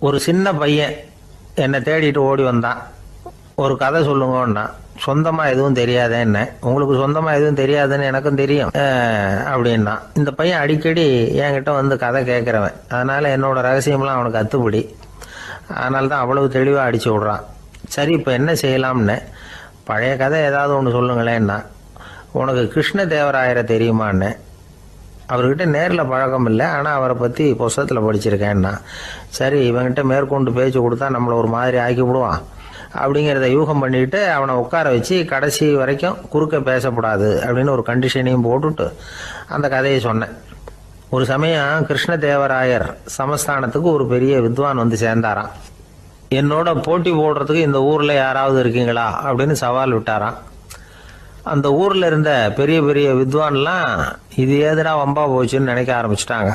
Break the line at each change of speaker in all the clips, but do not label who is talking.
ஒரு சின்ன பையன் என்னை தேடிட்டு ஓடி வந்தான். ஒரு கதை சொல்லுங்கன்னா, சொந்தமா எதுவும் தெரியாதே என்ன, உங்களுக்கு சொந்தமா எதுவும் தெரியாதுன்னு எனக்கும் தெரியும் அப்படின்னா. இந்த பையன் அடிக்கடி என்கிட்ட வந்து கதை கேட்குறவன், அதனால என்னோட ரகசியம்லாம் அவனுக்கு அத்துப்படி. அதனால தான் அவ்வளவு தெளிவாக அடிச்சு விட்றான். சரி, இப்போ என்ன செய்யலாம்னு, பழைய கதை ஏதாவது ஒன்று சொல்லுங்களேன்னா. உனக்கு கிருஷ்ணதேவராயரை தெரியுமான்னு. அவர்கிட்ட நேரில் பழக்கம் இல்லை, ஆனால் அவரை பற்றி புஸ்தகத்தில் படிச்சிருக்கேன்னா. சரி, இவங்கிட்ட மேற்கொண்டு பேச்சு கொடுத்தா நம்மளை ஒரு மாதிரி ஆக்கி விடுவான் அப்படிங்கிறத யூகம் பண்ணிட்டு அவனை உட்கார வச்சு கடைசி வரைக்கும் குறுக்க பேசக்கூடாது அப்படின்னு ஒரு கண்டிஷனையும் போட்டுட்டு அந்த கதையை சொன்னேன். ஒரு சமயம் கிருஷ்ணதேவராயர் சமஸ்தானத்துக்கு ஒரு பெரிய வித்வான் வந்து சேர்ந்தாராம். என்னோட போட்டி போடுறதுக்கு இந்த ஊரில் யாராவது இருக்கீங்களா அப்படின்னு சவால் விட்டாராம். அந்த ஊரில் இருந்த பெரிய பெரிய வித்வான்லாம் இது ஏதுடா வம்பா போச்சுன்னு நினைக்க ஆரம்பிச்சிட்டாங்க.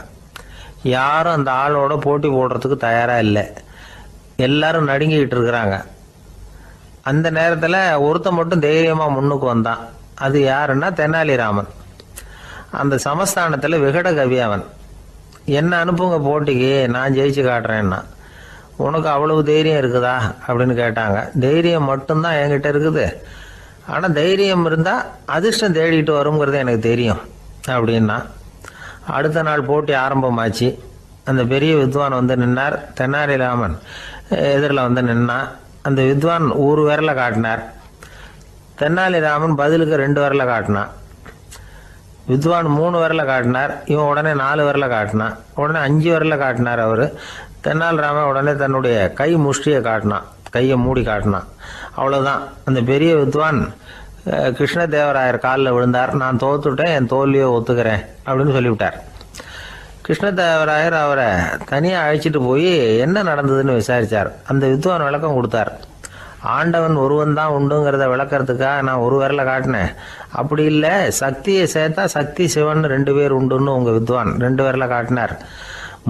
யாரும் அந்த ஆளோட போட்டி போடுறதுக்கு தயாராக இல்லை. எல்லாரும் நடுங்கிக்கிட்டு இருக்கிறாங்க. அந்த நேரத்தில் ஒருத்தன் மட்டும் தைரியமாக முன்னுக்கு வந்தான். அது யாருன்னா தெனாலிராமன். அந்த சமஸ்தானத்தில் விகட கவி அவன். என்ன அனுப்புங்க போட்டிக்கு, நான் ஜெயிச்சு காட்டுறேன்னா. உனக்கு அவ்வளவு தைரியம் இருக்குதா அப்படின்னு கேட்டாங்க. தைரியம் மட்டும்தான் என்கிட்ட இருக்குது, ஆனால் தைரியம் இருந்தால் அதிர்ஷ்டம் தேடிட்டு வருங்கிறது எனக்கு தெரியும் அப்படின்னா. அடுத்த நாள் போட்டி ஆரம்பமாச்சு. அந்த பெரிய வித்வான் வந்து நின்னார். தெனாலிராமன் எதிரில் வந்து நின்னான். அந்த வித்வான் ஒரு விரலை காட்டினார். தெனாலிராமன் பதிலுக்கு 2 விரலை காட்டினான். வித்வான் 3 விரலை காட்டினார். இவன் உடனே 4 விரலை காட்டினான். உடனே 5 விரலை காட்டினார் அவர். தெனாலிராமன் உடனே தன்னுடைய கை முஷ்டியை காட்டினான், கையை மூடி காட்டினான். அவ்வளோதான். அந்த பெரிய வித்வான் கிருஷ்ணதேவராயர் காலில் விழுந்தார். நான் தோத்துட்டேன், என் தோல்வியை ஒத்துக்கிறேன் அப்படின்னு சொல்லிவிட்டார். கிருஷ்ணதேவராயர் அவரை தனியாக அழைச்சிட்டு போய் என்ன நடந்ததுன்னு விசாரித்தார். அந்த வித்வான் விளக்கம் கொடுத்தார். ஆண்டவன் ஒருவன் தான் உண்டுங்கிறத விளக்கறதுக்காக நான் ஒரு விரலை காட்டினேன். அப்படி இல்லை, சக்தியை சேர்த்தா சக்தி சிவன் 2 பேர் உண்டுன்னு உங்கள் வித்வான் 2 விரலை காட்டினார்.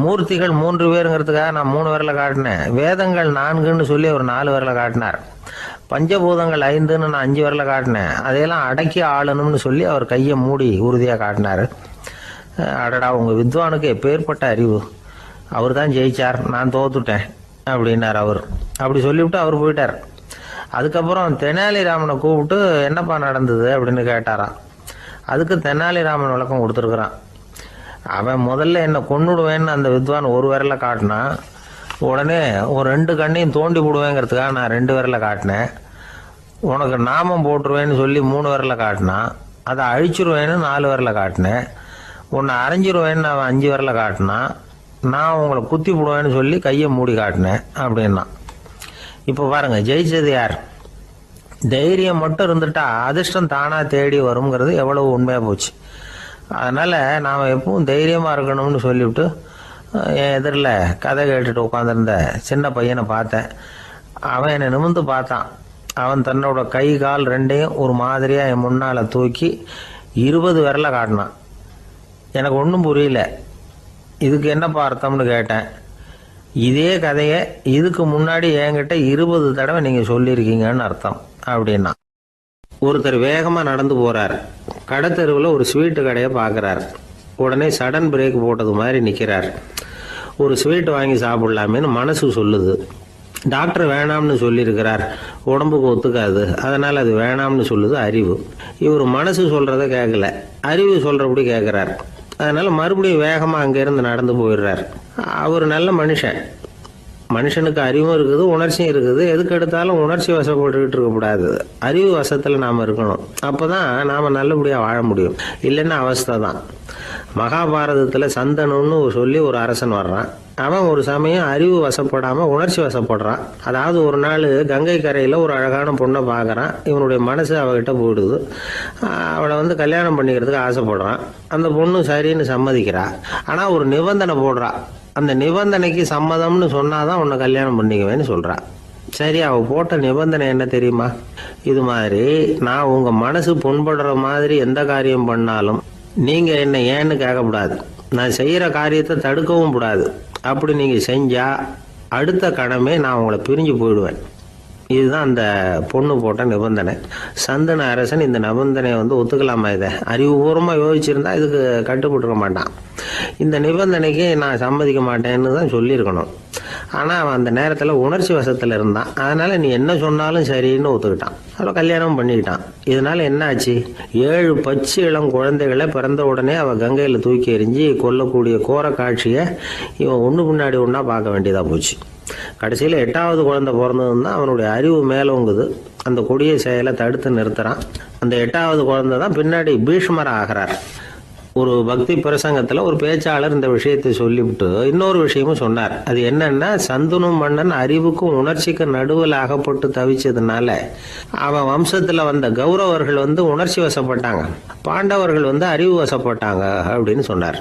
மூர்த்திகள் 3 பேருங்கிறதுக்காக நான் 3 விரலை காட்டினேன். வேதங்கள் 4ன்னு சொல்லி ஒரு 4 விரலை காட்டினார். பஞ்சபூதங்கள் 5ன்னு நான் 5 விரலை காட்டினேன். அதையெல்லாம் அடக்கி ஆளணும்னு சொல்லி அவர் கையை மூடி உறுதியாக காட்டினார். அடடா, உங்கள் வித்வானுக்கு எப்பேற்பட்ட அறிவு, அவர் தான் ஜெயிச்சார், நான் தோத்துட்டேன் அப்படின்னார் அவர். அப்படி சொல்லிவிட்டு அவர் போயிட்டார். அதுக்கப்புறம் தெனாலிராமனை கூப்பிட்டு என்னப்பா நடந்தது அப்படின்னு கேட்டாராம். அதுக்கு தெனாலிராமன் விளக்கம் கொடுத்துருக்குறான். அவன் முதல்ல என்னை கொன்னுடுவேன்னு அந்த வித்வான் ஒரு விரலை காட்டினான். உடனே ஒரு 2 கண்ணையும் தோண்டி விடுவேங்கிறதுக்காக நான் 2 விரலை காட்டினேன். உனக்கு நாமம் போட்டுருவேன்னு சொல்லி 3 விரலை காட்டினான். அதை அழிச்சிருவேன்னு 4 விரலை காட்டினேன். உன்னை அரைஞ்சிருவேன்னு அவன் 5 விரலை காட்டினான். நான் உங்களை குத்தி போடுவேன்னு சொல்லி கையை மூடி காட்டினேன் அப்படின்னா. இப்போ பாருங்க, ஜெயிச்சது யார்? தைரியம் மட்டும் இருந்துட்டா அதிர்ஷ்டம் தானா தேடி வருங்கிறது எவ்வளவு உண்மையாக போச்சு. அதனால் நாம் எப்பவும் தைரியமாக இருக்கணும்னு சொல்லிவிட்டு என் எதிரில் கதை கேட்டுட்டு உட்காந்துருந்த சின்ன பையனை பார்த்தேன். அவன் என்னை நிமிர்ந்து பார்த்தான். அவன் தன்னோட கை கால் 2ஐயும் ஒரு மாதிரியாக என் முன்னால் தூக்கி 20 விரலை காட்டினான். எனக்கு ஒன்றும் புரியல. இதுக்கு என்னப்பா அர்த்தம்னு கேட்டேன். இதே கதையை இதுக்கு முன்னாடி என்கிட்ட 20 தடவை நீங்கள் சொல்லியிருக்கீங்கன்னு அர்த்தம் அப்படின்னா. ஒருத்தர் வேகமாக நடந்து போகிறார். கடத்தெருவில் ஒரு ஸ்வீட்டு கடையை பார்க்குறார். உடனே சடன் பிரேக் போட்டது மாதிரி நிற்கிறார். ஒரு ஸ்வீட் வாங்கி சாப்பிடலாமேன்னு மனசு சொல்லுது. டாக்டர் வேணாம்னு சொல்லியிருக்கிறார், உடம்புக்கு ஒத்துக்காது, அதனால் அது வேணாம்னு சொல்லுது அறிவு. இவர் மனசு சொல்கிறத கேட்கல, அறிவு சொல்கிறபடி கேட்குறார். அதனால் மறுபடியும் வேகமாக அங்கேருந்து நடந்து போயிடுறார். அவர் நல்ல மனுஷன். மனுஷனுக்கு அறிவும் இருக்குது, உணர்ச்சியும் இருக்குது. எதுக்கு எடுத்தாலும் உணர்ச்சி வசப்பட்டுக்கிட்டு இருக்கக்கூடாது, அறிவு வசத்தில் நாம் இருக்கணும். அப்போ தான் நாம் நல்லபடியாக வாழ முடியும். இல்லைன்னா அவஸ்தை தான். மகாபாரதத்தில் சந்தனுன்னு சொல்லி ஒரு அரசன் வர்றான். அவன் ஒரு சமயம் அறிவு வசப்படாமல் உணர்ச்சி வசப்படுறான். அதாவது ஒரு நாள் கங்கை கரையில் ஒரு அழகான பொண்ணை பார்க்குறான். இவனுடைய மனசு அவகிட்ட போயிடுது. அவளை வந்து கல்யாணம் பண்ணிக்கிறதுக்கு ஆசைப்படுறான். அந்த பொண்ணு சரின்னு சம்மதிக்கிறா. ஆனால் ஒரு நிபந்தனை போடுறா. அந்த நிபந்தனைக்கு சம்மதம்னு சொன்னாதான் உன்னை கல்யாணம் பண்ணிக்குவேன்னு சொல்றா. சரி, அவ போட்ட நிபந்தனை என்ன தெரியுமா? இது மாதிரி, நான் உங்க மனசு புண்படுற மாதிரி எந்த காரியம் பண்ணாலும் நீங்க என்ன ஏன்னு கேட்கக்கூடாது, நான் செய்யற காரியத்தை தடுக்கவும் கூடாது. அப்படி நீங்க செஞ்சா அடுத்த கணமே நான் உங்களை பிரிஞ்சு போயிடுவேன். இதுதான் அந்த பொண்ணு போட்ட நிபந்தனை. சந்தன அரசன் இந்த நிபந்தனையை வந்து ஒத்துக்கலாமா? இதை அறிவுபூர்வமாக யோசிச்சிருந்தா இதுக்கு கட்டுப்பட்டுருக்க மாட்டான். இந்த நிபந்தனைக்கு நான் சம்மதிக்க மாட்டேன்னு தான் சொல்லியிருக்கணும். ஆனால் அவன் அந்த நேரத்தில் உணர்ச்சி வசத்தில் இருந்தான். அதனால் நீ என்ன சொன்னாலும் சரின்னு ஒத்துக்கிட்டான். அவள் கல்யாணம் பண்ணிக்கிட்டான். இதனால் என்ன ஆச்சு? 7 பச்சை இளம் குழந்தைகளை பிறந்த உடனே அவள் கங்கையில் தூக்கி எறிஞ்சி கொல்லக்கூடிய கோர காட்சியை இவன் ஒன்று பின்னாடி ஒன்றா பார்க்க வேண்டியதாக போச்சு. கடைசியில் 8வது குழந்தை பிறந்ததுன்னு தான் அவனுடைய அறிவு மேலோங்குது. அந்த கொடிய செயலை தடுத்து நிறுத்துறான். அந்த 8வது குழந்தை தான் பின்னாடி பீஷ்மர் ஆகிறார். ஒரு பக்தி பிரசங்கத்தில் ஒரு பேச்சாளர் இந்த விஷயத்தை சொல்லிவிட்டு இன்னொரு விஷயமும் சொன்னார். அது என்னன்னா, சந்துனு மன்னன் அறிவுக்கும் உணர்ச்சிக்கும் நடுவில் அகப்பட்டு தவிச்சதுனால அவன் வம்சத்தில் வந்த கௌரவர்கள் உணர்ச்சி வசப்பட்டாங்க, பாண்டவர்கள் அறிவு வசப்பட்டாங்க அப்படின்னு சொன்னார்.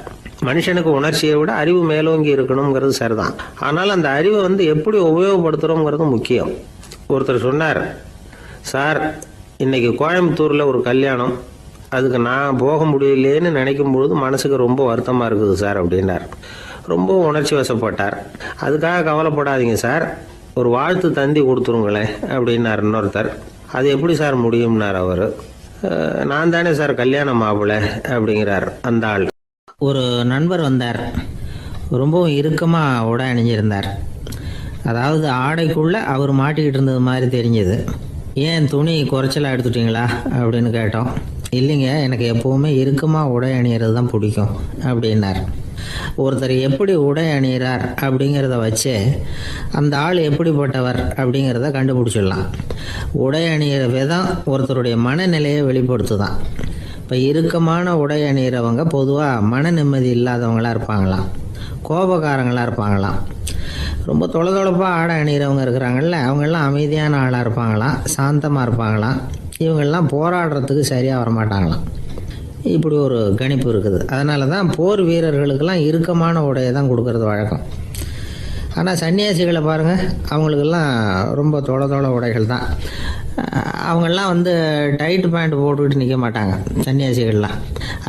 மனுஷனுக்கு உணர்ச்சியை விட அறிவு மேலோங்கி இருக்கணுங்கிறது சரிதான். ஆனால் அந்த அறிவை எப்படி உபயோகப்படுத்துகிறோங்கிறது முக்கியம். ஒருத்தர் சொன்னார், சார் இன்னைக்கு கோயம்புத்தூரில் ஒரு கல்யாணம், அதுக்கு நான் போக முடியலேன்னு நினைக்கும் பொழுது மனசுக்கு ரொம்ப வருத்தமாக இருக்குது சார் அப்படின்னார். ரொம்ப உணர்ச்சி வசப்பட்டார். அதுக்காக கவலைப்படாதீங்க சார், ஒரு வாழ்த்து தந்தி கொடுத்துருங்களேன் அப்படின்னார் இன்னொருத்தர். அது எப்படி சார் முடியும்னார் அவர். நான் தானே சார் கல்யாணம் மாப்பிள்ளை அப்படிங்கிறார் அந்த ஆள். ஒரு நண்பர் வந்தார். ரொம்பவும் இறுக்கமாக உடை அணிஞ்சிருந்தார். அதாவது ஆடைக்குள்ளே அவர் மாட்டிக்கிட்டு இருந்தது மாதிரி தெரிஞ்சது. ஏன் துணி குறைச்சலாக எடுத்துட்டீங்களா அப்படின்னு கேட்டோம். இல்லைங்க, எனக்கு எப்போவுமே இறுக்கமாக உடை அணிகிறது தான் பிடிக்கும் அப்படின்னார். ஒருத்தர் எப்படி உடை அணிகிறார் அப்படிங்கிறத வச்சு அந்த ஆள் எப்படிப்பட்டவர் அப்படிங்கிறத கண்டுபிடிச்சிடலாம். உடை அணிகிற விதம் ஒருத்தருடைய மனநிலையை வெளிப்படுத்துதான். இப்போ இறுக்கமான உடை அணிகிறவங்க பொதுவாக மன நிம்மதி இல்லாதவங்களாக இருப்பாங்களாம், கோபக்காரங்களாக இருப்பாங்களாம். ரொம்ப தொலைதொலைப்பாக ஆடை அணிகிறவங்க இருக்கிறாங்கல்ல, அவங்கெல்லாம் அமைதியான ஆளாக இருப்பாங்களாம், சாந்தமாக இருப்பாங்களாம். இவங்கெல்லாம் போராடுறதுக்கு சரியாக வரமாட்டாங்களாம். இப்படி ஒரு கணிப்பு இருக்குது. அதனால தான் போர் வீரர்களுக்கெல்லாம் இறுக்கமான உடையை தான் கொடுக்கறது வழக்கம். ஆனால் சன்னியாசிகளை பாருங்கள், அவங்களுக்கெல்லாம் ரொம்ப தொலை உடைகள் தான். அவங்கெல்லாம் டைட் பேண்ட் போட்டுக்கிட்டு நிற்க மாட்டாங்க சன்னியாசிகள்லாம்.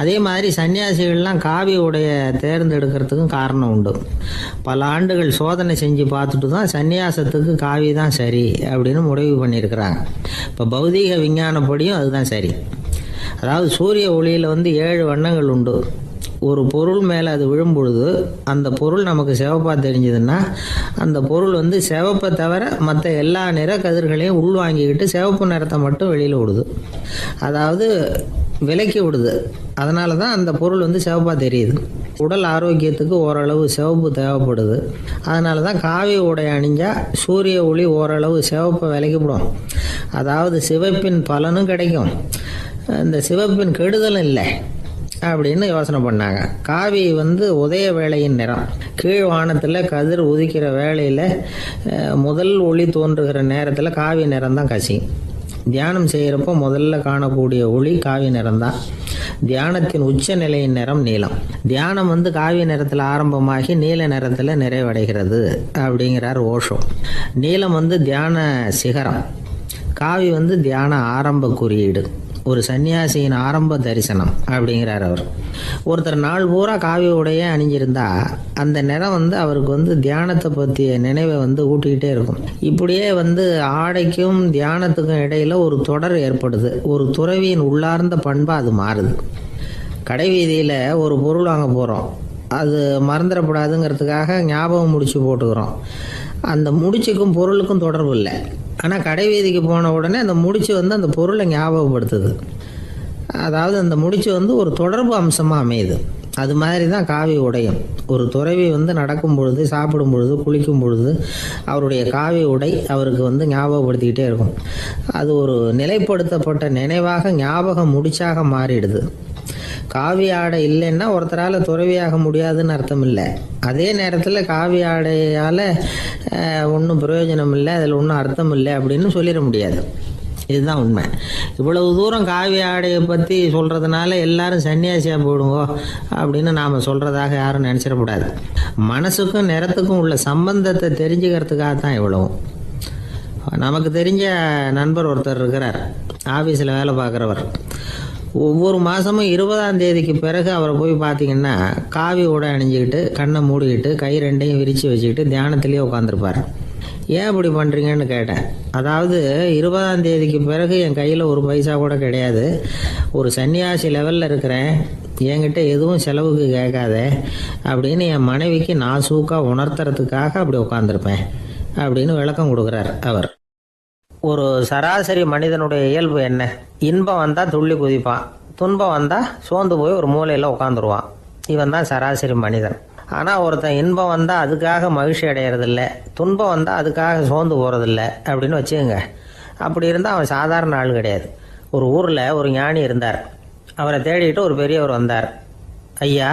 அதே மாதிரி சன்னியாசிகள்லாம் காவி உடைய தேர்ந்தெடுக்கிறதுக்கும் காரணம் உண்டு. பல ஆண்டுகள் சோதனை செஞ்சு பார்த்துட்டு தான் சன்னியாசத்துக்கு காவி தான் சரி அப்படின்னு முடிவு பண்ணியிருக்கிறாங்க. இப்போ பௌதீக விஞ்ஞானப்படியும் அதுதான் சரி. அதாவது சூரிய ஒளியில் 7 வண்ணங்கள் உண்டு. ஒரு பொருள் மேலே அது விழும் பொழுது அந்த பொருள் நமக்கு சிவப்பாக தெரிஞ்சதுன்னா அந்த பொருள் சிவப்பை தவிர மற்ற எல்லா நிற கதிர்களையும் உள்வாங்கிக்கிட்டு சிவப்பு நிறத்தை மட்டும் வெளியில் விடுது. அதாவது விலக்கி விடுது. அதனால தான் அந்த பொருள் சிவப்பாக தெரியுது. உடல் ஆரோக்கியத்துக்கு ஓரளவு சிவப்பு தேவைப்படுது. அதனால தான் காவி உடை அணிஞ்சால் சூரிய ஒளி ஓரளவு சிவப்பை விலக்கிவிடும். அதாவது சிவப்பின் பலனும் கிடைக்கும், இந்த சிவப்பின் கெடுதலும் இல்லை அப்படின்னு யோசனை பண்ணாங்க. காவி உதய வேளையின் நிறம். கீழ் வானத்தில் கதிர் உதிக்கிற வேளையில் முதல் ஒளி தோன்றுகிற நேரத்தில் காவி நிறம் தான் கசியும். தியானம் செய்கிறப்போ முதல்ல காணக்கூடிய ஒளி காவி நிறம்தான். தியானத்தின் உச்ச நிலையின் நிறம் நீலம். தியானம் காவி நிறத்தில் ஆரம்பமாகி நீல நிறத்தில் நிறைவடைகிறது அப்படிங்கிறார் ஓஷோ. நீலம் தியான சிகரம், காவி தியான ஆரம்ப குறியீடு, ஒரு சன்னியாசியின் ஆரம்ப தரிசனம் அப்படிங்கிறார் அவர். ஒருத்தர் நாள் பூரா காவி உடைய அணிஞ்சிருந்தா அந்த நிறம் அவருக்கு தியானத்தை பற்றிய நினைவை ஊட்டிக்கிட்டே இருக்கும். இப்படியே ஆடைக்கும் தியானத்துக்கும் இடையில ஒரு தொடர் ஏற்படுது. ஒரு துறவியின் உள்ளார்ந்த பண்பாக அது மாறுது. கடை வீதியில் ஒரு பொருள் வாங்க போகிறோம், அது மறந்துடக்கூடாதுங்கிறதுக்காக ஞாபகம் முடிச்சு போட்டுக்கிறோம். அந்த முடிச்சுக்கும் பொருளுக்கும் தொடர்பு இல்லை. ஆனால் கடை வீதிக்கு போன உடனே அந்த முடிச்சு அந்த பொருளை ஞாபகப்படுத்துது. அதாவது அந்த முடிச்சு ஒரு தொடர்பு அம்சமாக அமையுது. அது மாதிரி தான் காவி உடையும். ஒரு துறவி நடக்கும் பொழுது, சாப்பிடும் பொழுது, குளிக்கும் பொழுது அவருடைய காவி உடை அவருக்கு ஞாபகப்படுத்திக்கிட்டே இருக்கும். அது ஒரு நிலைப்படுத்தப்பட்ட நினைவாக ஞாபகம் முடிச்சாக மாறிடுது. காவி ஆடை இல்லைன்னா ஒருத்தரால் துறவியாக முடியாதுன்னு அர்த்தம் இல்லை. அதே நேரத்தில் காவி ஆடையால் ஒன்றும் பிரயோஜனம் இல்லை, அதில் ஒன்றும் அர்த்தம் இல்லை அப்படின்னு சொல்லிட முடியாது. இதுதான் உண்மை. இவ்வளவு தூரம் காவி ஆடையை பற்றி சொல்கிறதுனால எல்லாரும் சன்னியாசியாக போயிடுங்கோ அப்படின்னு நாம் சொல்கிறதாக யாரும் நினச்சிடக்கூடாது. மனசுக்கும் நிறத்துக்கும் உள்ள சம்பந்தத்தை தெரிஞ்சுக்கிறதுக்காக தான் இவ்வளவும். நமக்கு தெரிஞ்ச நண்பர் ஒருத்தர் இருக்கிறார், ஆஃபீஸில் வேலை பார்க்குறவர். ஒவ்வொரு மாதமும் 20ஆம் தேதிக்கு பிறகு அவரை போய் பார்த்தீங்கன்னா காவி உடை அணிஞ்சிக்கிட்டு, கண்ணை மூடிக்கிட்டு, கை ரெண்டையும் விரித்து வச்சுக்கிட்டு தியானத்திலேயே உட்காந்துருப்பார். ஏன் இப்படி பண்ணுறீங்கன்னு கேட்டேன். அதாவது 20ஆம் தேதிக்கு பிறகு என் கையில் ஒரு பைசா கூட கிடையாது, ஒரு சன்னியாசி லெவலில் இருக்கிறேன், என்கிட்ட எதுவும் செலவுக்கு கேட்காத அப்படின்னு என் மனைவிக்கு நாசூக்காக உணர்த்துறதுக்காக அப்படி உட்காந்துருப்பேன் அப்படின்னு விளக்கம் கொடுக்குறார் அவர். ஒரு சராசரி மனிதனுடைய இயல்பு என்ன? இன்பம் வந்தால் துள்ளி குதிப்பான், துன்பம் வந்தால் சோர்ந்து போய் ஒரு மூலையில் உட்காந்துருவான். இவன் தான் சராசரி மனிதன். ஆனால் ஒருத்தன் இன்பம் வந்தால் அதுக்காக மகிழ்ச்சி அடையிறதில்ல, துன்பம் வந்தால் அதுக்காக சோர்ந்து போகிறதில்ல அப்படின்னு வச்சுக்கோங்க. அப்படி இருந்தால் அவன் சாதாரண ஆள் கிடையாது. ஒரு ஊரில் ஒரு ஞானி இருந்தார். அவரை தேடிட்டு ஒரு பெரியவர் வந்தார். ஐயா,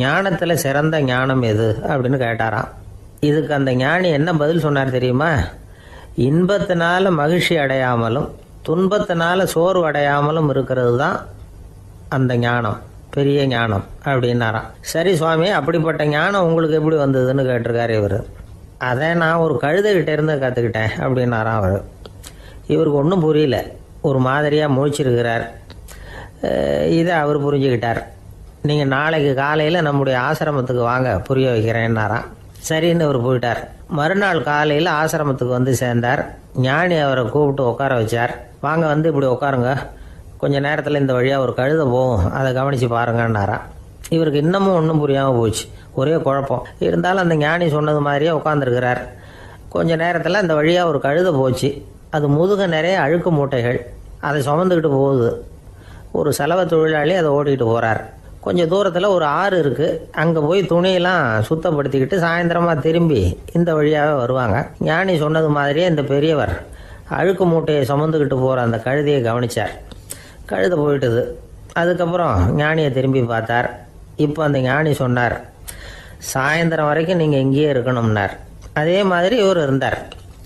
ஞானத்தில் சிறந்த ஞானம் எது அப்படின்னு கேட்டாராம். இதுக்கு அந்த ஞானி என்ன பதில் சொன்னார் தெரியுமா? இன்பத்தினால மகிழ்ச்சி அடையாமலும் துன்பத்தினால சோர்வு அடையாமலும் இருக்கிறது தான் அந்த ஞானம், பெரிய ஞானம் அப்படின்னாராம். சரி சுவாமி, அப்படிப்பட்ட ஞானம் உங்களுக்கு எப்படி வந்ததுன்னு கேட்டிருக்காரு இவர். அதை நான் ஒரு கழுதைகிட்ட இருந்து கற்றுக்கிட்டேன் அப்படின்னாராம் அவர். இவருக்கு ஒன்றும் புரியல, ஒரு மாதிரியாக முழிச்சிருக்கிறார். இதை அவர் புரிஞ்சுக்கிட்டார். நீங்கள் நாளைக்கு காலையில் நம்முடைய ஆசிரமத்துக்கு வாங்க, புரிய வைக்கிறேன்னாராம். சரின்னு அவர் போயிட்டார். மறுநாள் காலையில் ஆசிரமத்துக்கு வந்து சேர்ந்தார். ஞானி அவரை கூப்பிட்டு உட்கார வச்சார். வாங்க, வந்து இப்படி உட்காருங்க, கொஞ்சம் நேரத்தில் இந்த வழியாக ஒரு கழுதை போகும், அதை கவனித்து பாருங்கன்னாராம். இவருக்கு இன்னமும் ஒன்றும் புரியாமல் போச்சு, ஒரே குழப்பம். இருந்தாலும் அந்த ஞானி சொன்னது மாதிரியே உட்காந்துருக்கிறார். கொஞ்சம் நேரத்தில் அந்த வழியாக ஒரு கழுதை போச்சு. அது முதுக நிறைய அழுக்கு மூட்டைகள், அதை சுமந்துக்கிட்டு போகுது. ஒரு சலவை தொழிலாளி அதை ஓட்டிகிட்டு போகிறார். கொஞ்சம் தூரத்தில் ஒரு ஆறு இருக்குது. அங்கே போய் துணியெல்லாம் சுத்தப்படுத்திக்கிட்டு சாயந்தரமாக திரும்பி இந்த வழியாகவே வருவாங்க. ஞானி சொன்னது மாதிரியே இந்த பெரியவர் அழுக்கு மூட்டையை சுமந்துக்கிட்டு போகிற அந்த கழுதையை கவனித்தார். கழுதை போயிட்டுது. அதுக்கப்புறம் ஞானியை திரும்பி பார்த்தார். இப்போ அந்த ஞானி சொன்னார், சாயந்தரம் வரைக்கும் நீங்கள் இங்கேயே இருக்கணும்னார். அதே மாதிரி இவர் இருந்தார்.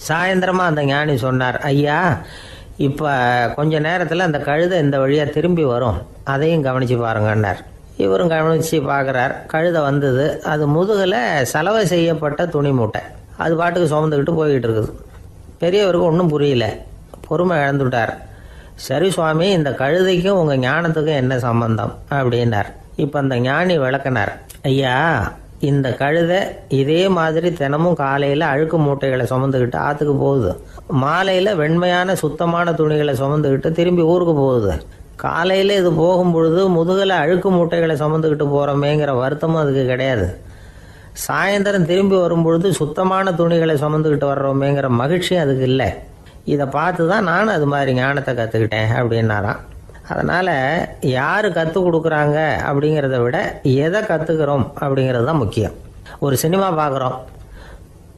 சாயந்தரமாக அந்த ஞானி சொன்னார், ஐயா, இப்போ கொஞ்ச நேரத்தில் அந்த கழுதை இந்த வழியாக திரும்பி வரும், அதையும் கவனித்து பாருங்கன்னார். இவரும் கவனித்து பார்க்குறார். கழுதை வந்தது. அது முதுகில் சலவை செய்யப்பட்ட துணி மூட்டை, அது பாட்டுக்கு சுமந்துக்கிட்டு போய்கிட்டு இருக்குது. பெரியவருக்கு ஒன்றும் புரியல, பொறுமை இழந்துட்டார். சரி சுவாமி, இந்த கழுதைக்கும் உங்கள் ஞானத்துக்கும் என்ன சம்பந்தம் அப்படின்னார். இப்போ அந்த ஞானி விளக்கினார். ஐயா, இந்த கழுதை இதே மாதிரி தினமும் காலையில் அழுக்கு மூட்டைகளை சுமந்துக்கிட்டு ஆற்றுக்கு போகுது, மாலையில் வெண்மையான சுத்தமான துணிகளை சுமந்துக்கிட்டு திரும்பி ஊருக்கு போகுது. காலையில் இது போகும் பொழுது முதுகில் அழுக்கு மூட்டைகளை சுமந்துக்கிட்டு போகிறோமேங்கிற வருத்தமும் அதுக்கு கிடையாது. சாயந்தரம் திரும்பி வரும்பொழுது சுத்தமான துணிகளை சுமந்துக்கிட்டு வர்றோமேங்கிற மகிழ்ச்சியும் அதுக்கு இல்லை. இதை பார்த்து தான் நானும் அது மாதிரி ஞானத்தை கற்றுக்கிட்டேன் அப்படின்னாராம். அதனால் யார் கற்றுக் கொடுக்குறாங்க அப்படிங்கிறத விட எதை கற்றுக்கிறோம் அப்படிங்கிறது தான் முக்கியம். ஒரு சினிமா பார்க்குறோம்,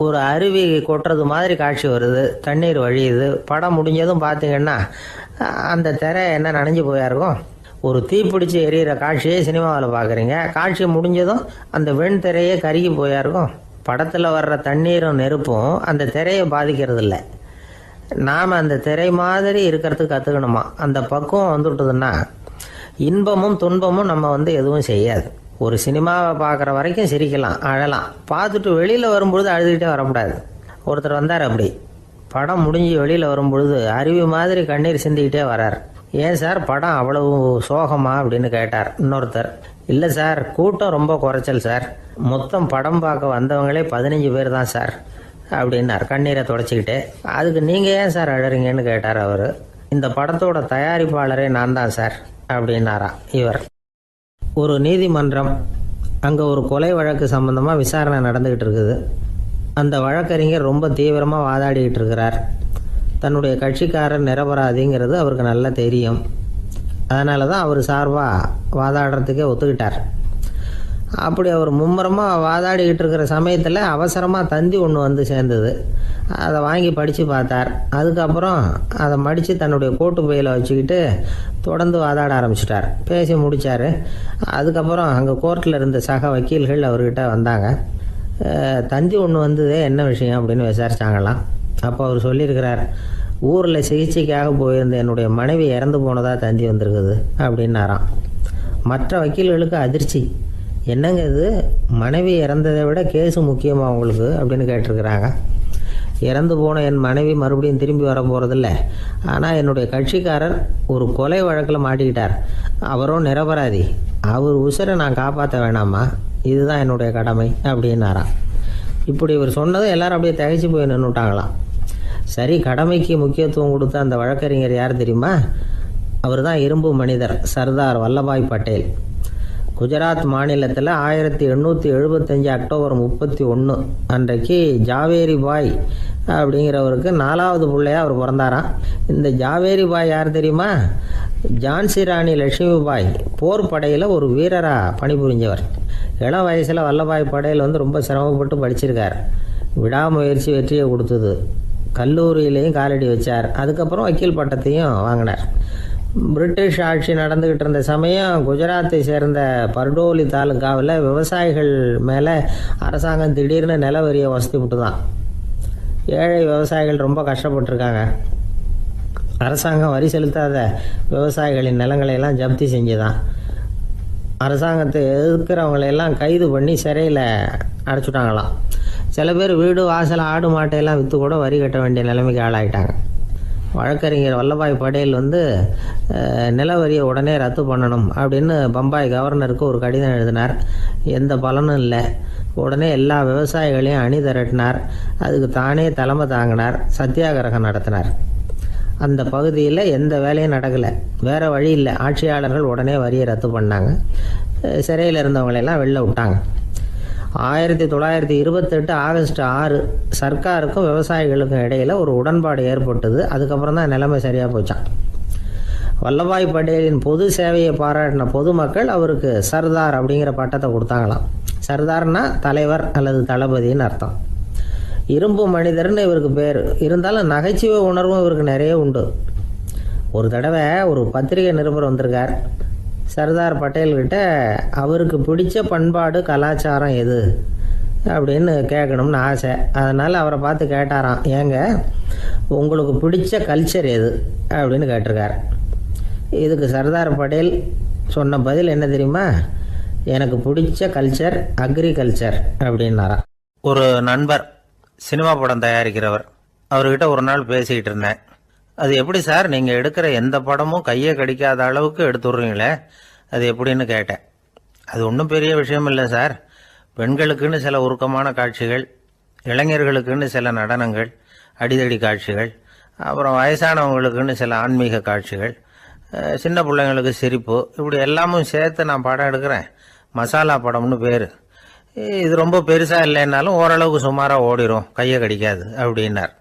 ஒரு அருவி கொட்டுறது மாதிரி காட்சி வருது, தண்ணீர் வழியுது. படம் முடிஞ்சதும் பார்த்தீங்கன்னா அந்த திரை என்ன நனைஞ்சு போயா இருக்கும். ஒரு தீப்பிடிச்சு எரியிற காட்சியே சினிமாவில் பார்க்குறீங்க, காட்சி முடிஞ்சதும் அந்த வெண் திரையே கருகி போயா இருக்கும். படத்தில் வர்ற தண்ணீரும் நெருப்பும் அந்த திரையை பாதிக்கிறது இல்லை. நாம் அந்த திரை மாதிரி இருக்கிறதுக்கு கற்றுக்கணுமா. அந்த பக்குவம் வந்துவிட்டதுன்னா இன்பமும் துன்பமும் நம்ம எதுவும் செய்யாது. ஒரு சினிமாவை பார்க்குற வரைக்கும் சிரிக்கலாம், அழலாம். பார்த்துட்டு வெளியில் வரும்பொழுது அழுதுகிட்டே வரக்கூடாது. ஒருத்தர் வந்தார், அப்படி படம் முடிஞ்சு வெளியில் வரும்பொழுது அருவி மாதிரி கண்ணீர் சிந்திக்கிட்டே வரார். ஏன் சார், படம் அவ்வளவு சோகமா அப்படின்னு கேட்டார். இன்னொருத்தர், இல்லை சார், கூட்டம் ரொம்ப குறைச்சல் சார், மொத்தம் படம் பார்க்க வந்தவங்களே 15 பேர் தான் சார் அப்படின்னார் கண்ணீரை தொடச்சிக்கிட்டே. அதுக்கு நீங்கள் ஏன் சார் அழறீங்கன்னு கேட்டார் அவர். இந்த படத்தோட தயாரிப்பாளரே நான் தான் சார் அப்படின்னாராம் இவர். ஒரு நீதிமன்றம், அங்கே ஒரு கொலை வழக்கு சம்பந்தமாக விசாரணை நடந்துக்கிட்டு இருக்குது. அந்த வழக்கறிஞர் ரொம்ப தீவிரமாக வாதாடிக்கிட்டு இருக்கிறார். தன்னுடைய கட்சிக்காரர் நிரபராதிங்கிறது அவருக்கு நல்லா தெரியும். அதனால தான் அவர் சார்பாக வாதாடுறதுக்கே ஒத்துக்கிட்டார். அப்படி அவர் மும்முரமாக வாதாடிக்கிட்டு இருக்கிற சமயத்தில் அவசரமாக தந்தி ஒன்று வந்து சேர்ந்தது. அதை வாங்கி படித்து பார்த்தார். அதுக்கப்புறம் அதை மடித்து தன்னுடைய கோட்டு பையில் வச்சுக்கிட்டு தொடர்ந்து வாதாட ஆரம்பிச்சிட்டார். பேசி முடித்தார். அதுக்கப்புறம் அங்கே கோர்ட்டில் இருந்த சக வக்கீல்கள் அவர்கிட்ட வந்தாங்க. தந்தி ஒன்று வந்ததே, என்ன விஷயம் அப்படின்னு விசாரித்தாங்களாம். அப்போ அவர் சொல்லியிருக்கிறார், ஊரில் சிகிச்சைக்காக போயிருந்த என்னுடைய மனைவி இறந்து போனதாக தந்தி வந்திருக்குது அப்படின்னாராம். மற்ற வக்கீல்களுக்கு அதிர்ச்சி. என்னங்க இது, மனைவி இறந்ததை விட கேஸு முக்கியமாக உங்களுக்கு அப்படின்னு கேட்டிருக்கிறாங்க. இறந்து போன என் மனைவி மறுபடியும் திரும்பி வர போகிறதில்ல, ஆனால் என்னுடைய கட்சிக்காரர் ஒரு கொலை வழக்கில் மாட்டிக்கிட்டார், அவரும் நிரபராதி, அவர் உசுரை நான் காப்பாற்ற வேணாமா, இதுதான் என்னுடைய கடமை அப்படின்னாராம். இப்படி இவர் சொன்னதும் எல்லாரும் அப்படியே தகைச்சு போய் நின்றுட்டாங்களாம். சரி, கடமைக்கு முக்கியத்துவம் கொடுத்த அந்த வழக்கறிஞர் யார் தெரியுமா? அவர் தான் இரும்பு மனிதர் சர்தார் வல்லபாய் பட்டேல். குஜராத் மாநிலத்தில் 1875 அக்டோபர் 31 அன்றைக்கு ஜாவேரி பாய் அப்படிங்கிறவருக்கு 4வது பிள்ளையா அவர் பிறந்தாராம். இந்த ஜாவேரி பாய் யார் தெரியுமா? ஜான்சி ராணி லட்சுமி பாய் போர் படையில் ஒரு வீரராக பணிபுரிஞ்சவர். இளம் வயசில் வல்லபாய் படையில் ரொம்ப சிரமப்பட்டு படிச்சிருக்கார். விடாமுயற்சி வெற்றியை கொடுத்தது. கல்லூரியிலையும் காலடி வச்சார். அதுக்கப்புறம் வக்கீல் பட்டத்தையும் வாங்கினார். பிரிட்டிஷ் ஆட்சி நடந்துக்கிட்டு இருந்த சமயம் குஜராத்தை சேர்ந்த பர்டோலி தாலுக்காவில் விவசாயிகள் மேலே அரசாங்கம் திடீர்னு நில வரியை வசதி விட்டு தான். ஏழை விவசாயிகள் ரொம்ப கஷ்டப்பட்டுருக்காங்க. அரசாங்கம் வரி செலுத்தாத விவசாயிகளின் நிலங்களையெல்லாம் ஜப்தி செஞ்சுதான். அரசாங்கத்தை எதிர்க்கிறவங்களையெல்லாம் கைது பண்ணி சிறையில் அடைச்சுட்டாங்களாம். சில பேர் வீடு வாசல் ஆடு மாட்டையெல்லாம் விற்று கூட வரி கட்ட வேண்டிய நிலைமைக்கு ஆளாயிட்டாங்க. வழக்கறிஞர் வல்லபாய் படேல் நில வரியை உடனே ரத்து பண்ணணும் அப்படின்னு பம்பாய் கவர்னருக்கு ஒரு கடிதம் எழுதினார். எந்த பலனும் இல்லை. உடனே எல்லா விவசாயிகளையும் அணி திரட்டினார். அதுக்கு தானே தலைமை தாங்கினார். சத்தியாகிரகம் நடத்தினார். அந்த பகுதியில் எந்த வேலையும் நடக்கலை. வேறு வழி இல்லை. ஆட்சியாளர்கள் உடனே வரியை ரத்து பண்ணாங்க. சிறையில் இருந்தவங்களெல்லாம் வெளில விட்டாங்க. 1928 ஆகஸ்ட் 6 சர்க்காருக்கும் விவசாயிகளுக்கும் இடையில் ஒரு உடன்பாடு ஏற்பட்டது. அதுக்கப்புறம் தான் நிலைமை சரியாக போச்சான். வல்லபாய் படேலின் பொது சேவையை பாராட்டின பொதுமக்கள் அவருக்கு சர்தார் அப்படிங்கிற பட்டத்தை கொடுத்தாங்களாம். சர்தார்னா தலைவர் அல்லது தளபதின்னு அர்த்தம். இரும்பு மனிதர்னு இவருக்கு பேர். இருந்தாலும் நகைச்சுவை உணர்வும் இவருக்கு நிறைய உண்டு. ஒரு தடவை ஒரு பத்திரிகை நிருபர் வந்திருக்கார். சர்தார் பட்டேல்கிட்ட அவருக்கு பிடிச்ச பண்பாடு கலாச்சாரம் எது அப்படின்னு கேட்கணும்னு ஆசை. அதனால் அவரை பார்த்து கேட்டாராம், ஏங்க உங்களுக்கு பிடிச்ச கல்ச்சர் எது அப்படின்னு கேட்டிருக்கார். இதுக்கு சர்தார் பட்டேல் சொன்ன பதில் என்ன தெரியுமா? எனக்கு பிடிச்ச கல்ச்சர் அக்ரிகல்ச்சர் அப்படின்னாராம். ஒரு நண்பர் சினிமா படம் தயாரிக்கிறவர், அவர்கிட்ட ஒரு நாள் பேசிக்கிட்டு இருந்தேன். அது எப்படி சார், நீங்கள் எடுக்கிற எந்த படமும் கையை கடிக்காத அளவுக்கு எடுத்துடுறீங்களே, அது எப்படின்னு கேட்டேன். அது ஒன்றும் பெரிய விஷயம் இல்லை சார். பெண்களுக்குன்னு சில உருக்கமான காட்சிகள், இளைஞர்களுக்குன்னு சில நடனங்கள், அடிதடி காட்சிகள், அப்புறம் வயசானவங்களுக்குன்னு சில ஆன்மீக காட்சிகள், சின்ன பிள்ளைங்களுக்கு சிரிப்பு, இப்படி எல்லாமும் சேர்த்து நான் படம் எடுக்கிறேன். மசாலா படம்னு பேர். இது ரொம்ப பெருசாக இல்லைன்னாலும் ஓரளவுக்கு சுமாராக ஓடிடும், கையை கடிக்காது அப்படின்னார்.